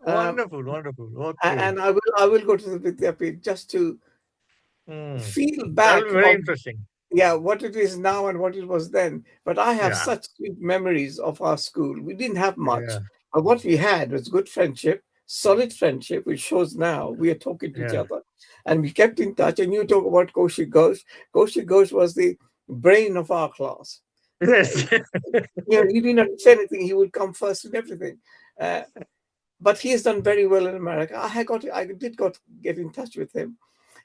um, Wonderful, wonderful. Okay. and I will go to the Vidyapit just to Hmm. feel That will be back very of, interesting. yeah, what it is now and what it was then. But I have Yeah, such sweet memories of our school. We didn't have yeah, much, but what we had was good friendship. solid friendship, which shows now we are talking to each Yeah. other, and we kept in touch. And you talk about Kaushik Ghosh. Kaushik Ghosh was the brain of our class. Yes. He didn't have to say anything; he would come first in everything. But he has done very well in America. I did get in touch with him,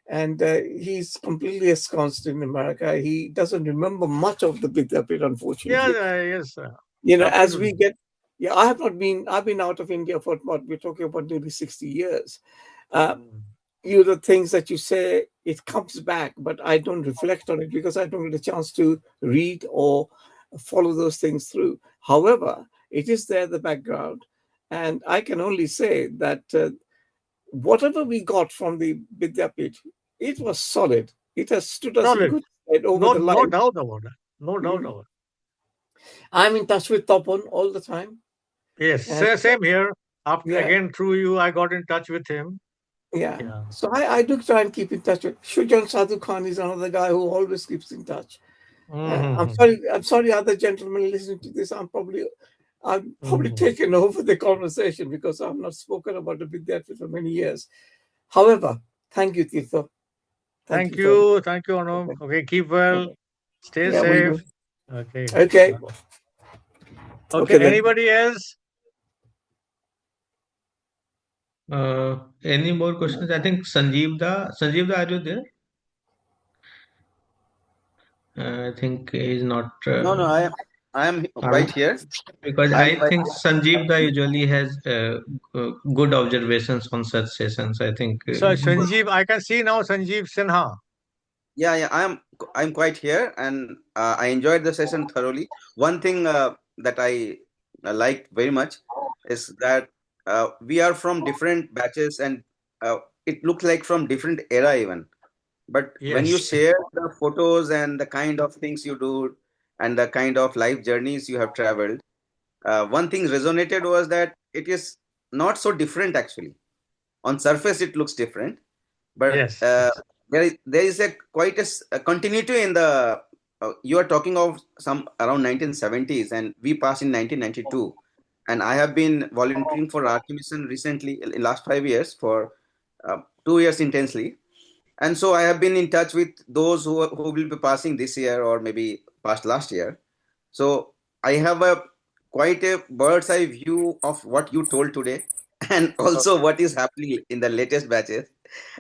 and he's completely ensconced in America. He doesn't remember much of the Vidyapit, Yeah, unfortunately. yes, As we absolutely. get, yeah, I have not been. I've been out of India for what we're talking about nearly 60 years. Uh, Mm. the things that you say, it comes back, but I don't reflect on it because I don't get a chance to read or follow those things through. However, it is there in the background, and I can only say that whatever we got from the Vidyapit, it was solid. It has stood us in Solid. good stead over No, the no life. doubt about that. No doubt Mm. about I'm in touch with Topon all the time, it. Yes, and same here. After yeah, again through you, I got in touch with him. yeah. Yeah. So I do try and keep in touch with Shujan Sadhu Khan is another guy who always keeps in touch. I'm Mm-hmm. sorry. I'm sorry, other gentlemen listening to this. I'm probably Mm-hmm. taken over the conversation because I've not spoken about the Vidyarthi for many years. However, thank you, Tirtha. Thank you very Thank you, Anum. much. Okay, keep well, Okay. stay Yeah, we safe. do. Okay. Okay. Okay, Okay then. anybody else? Any more questions? I think Sanjeev Da, are you there? I think he's not. No, no, I am Um, quite here. because I'm I quite think Sanjeev Da usually has good observations on such sessions. I think. So Sanjeev, I can see now Sanjeev Sinha. yeah, yeah. I'm quite here, and I enjoyed the session thoroughly. One thing that I liked very much is that we are from different batches, and it looked like from different era even. But when you Yes, share the photos and the kind of things you do and the kind of life journeys you have traveled, one thing resonated was that it is not so different actually. On surface, it looks different, but yes, yes. there is a quite a continuity in the. You are talking of some around 1970s, and we passed in 1992, and I have been volunteering for RK mission recently in last 5 years for 2 years intensely, and so I have been in touch with those who will be passing this year or maybe passed last year. So I have a quite a bird's eye view of what you told today, and also what is happening in the latest batches,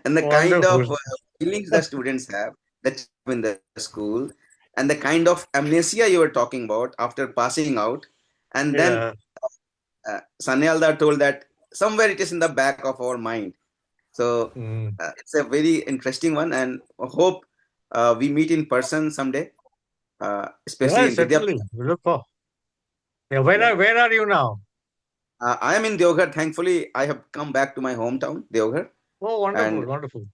and the kind Wonderful. of feelings the students have, the in the school, and the kind of amnesia you were talking about after passing out, and then Yeah. Sanyalda told that somewhere it is in the back of our mind. So Mm. it's a very interesting one, and I hope we meet in person someday, especially Yeah, in Vidya. certainly. We look for. Yeah, Yeah. where are you now? I am in Deoghar. Thankfully, I have come back to my hometown, Deoghar. Oh, wonderful, And wonderful.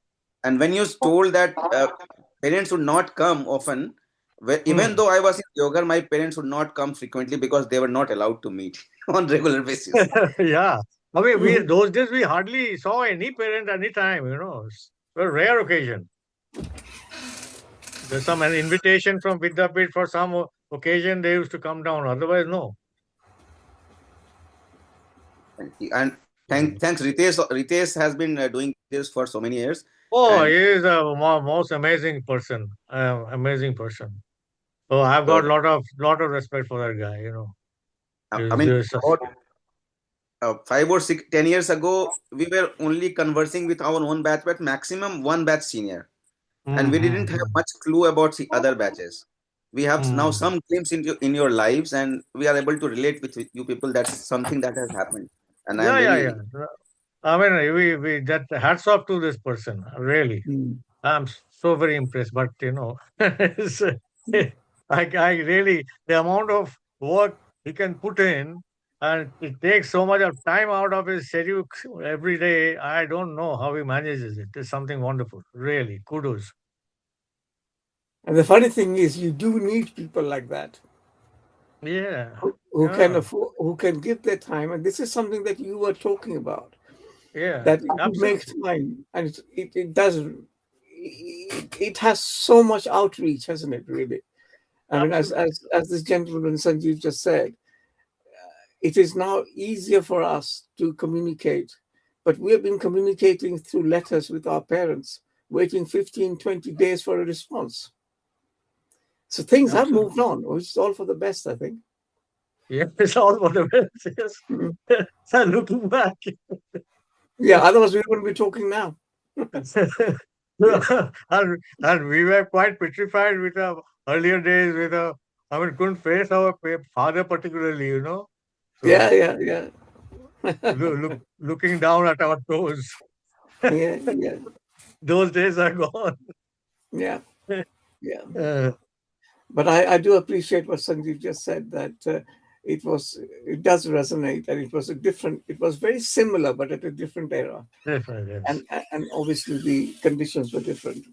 when you told that parents would not come often, even Hmm. though I was in Deoghar, my parents would not come frequently because they were not allowed to meet on regular basis. Yeah. I mean, we those days we hardly saw any parent anytime, It's a rare occasion. There's an invitation from Vidyapit for some occasion they used to come down. Otherwise, no. And Mm. thanks, Ritesh. Ritesh has been doing this for so many years, Oh, he and is a most amazing person. Amazing person. Oh, I've got so lot of respect for that guy. I He's, mean, he's such- about 5 or 6, 10 years ago, we were only conversing with our own batch, but maximum one batch senior, and we didn't have mm-hmm. much clue about the other batches. We have now Mm. some glimpse in your lives, and we are able to relate with you people. That's something that has happened, and I am Yeah, yeah, very yeah. I mean, we that hats off to this person. Really, Mm. I'm so very impressed. But it's, I really the amount of work he can put in, and it takes so much of time out of his schedule every day. I don't know how he manages it. It's something wonderful. Really, kudos. And the funny thing is, you do need people like that Yeah, who can yeah, afford, who can give their time. And this is something that you were talking about. yeah. That you make Absolutely. time, and it does. It has so much outreach, hasn't it? Really. I mean, as Absolutely. this gentleman Sanjeev just said, it is now easier for us to communicate but we have been communicating through letters with our parents, waiting 15, 20 days for a response. So things have Absolutely. moved on, which is all for the best, I think. Yeah, it's all for the best. Yes. Mhm. So looking back. Yeah, otherwise we wouldn't be talking now. Yeah. and we were quite petrified with our earlier days with I mean, couldn't face our father particularly, you know. Yeah, So yeah. looking down at our toes. Yeah, yeah, Those days are gone. yeah, yeah. Uh, But I do appreciate what Sanjeev just said, that it does resonate, and it was very similar, but at a different era. Definitely, yes. And obviously the conditions were different.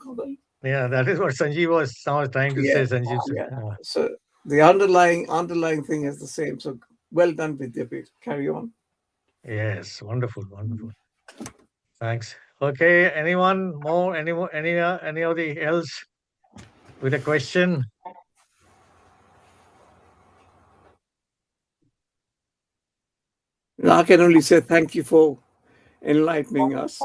Yeah, that is what Sanjeev was trying to Yeah, say, Sanjeev. yeah. So the underlying thing is the same. So well done, Vidyapit. Carry on. Yes, wonderful, wonderful. Thanks. Okay, anyone more? Anybody else with a question? Now, I can only say thank you for enlightening us,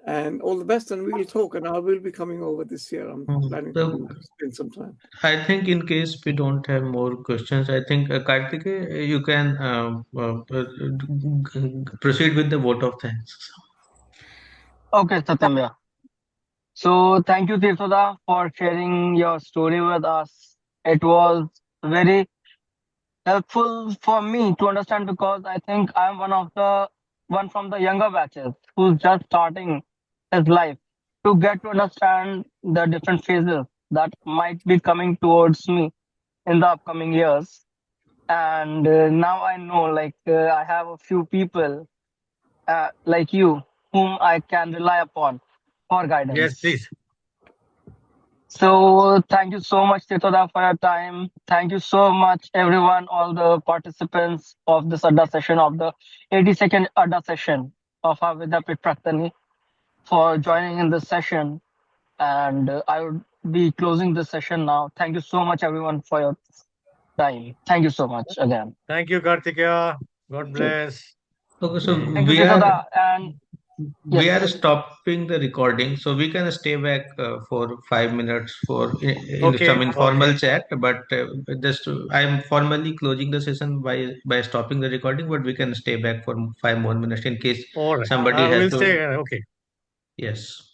and all the best. And we will talk. And I will be coming over this year. I'm planning So to spend some time. I think in case we don't have more questions, I think Kartike, you can proceed with the vote of thanks. Okay, Satyam. So thank you, Tirtha, for sharing your story with us. It was very helpful for me to understand because I think I'm one from the younger batches who's just starting his life to get to understand the different phases that might be coming towards me in the upcoming years. And now I know, I have a few people like you whom I can rely upon for Yes, guidance. please. So thank you so much, Tirtha, for your time. Thank you so much, everyone, all the participants of this Adda session, of the 82nd Adda session of our Vidyapit Praktani, for joining in this session. And I would be closing this session now. Thank you so much, everyone, for your time. Thank you so much again. Thank you, Kartikeya. God bless. Okay, so Thank you, we are Tirtha. And we are yes, stopping the recording, so we can stay back for 5 minutes for in some Okay, informal okay. chat. But just I am formally closing the session by stopping the recording. But we can stay back for 5 more minutes in case All right. somebody has We'll to. stay. Okay. Yes.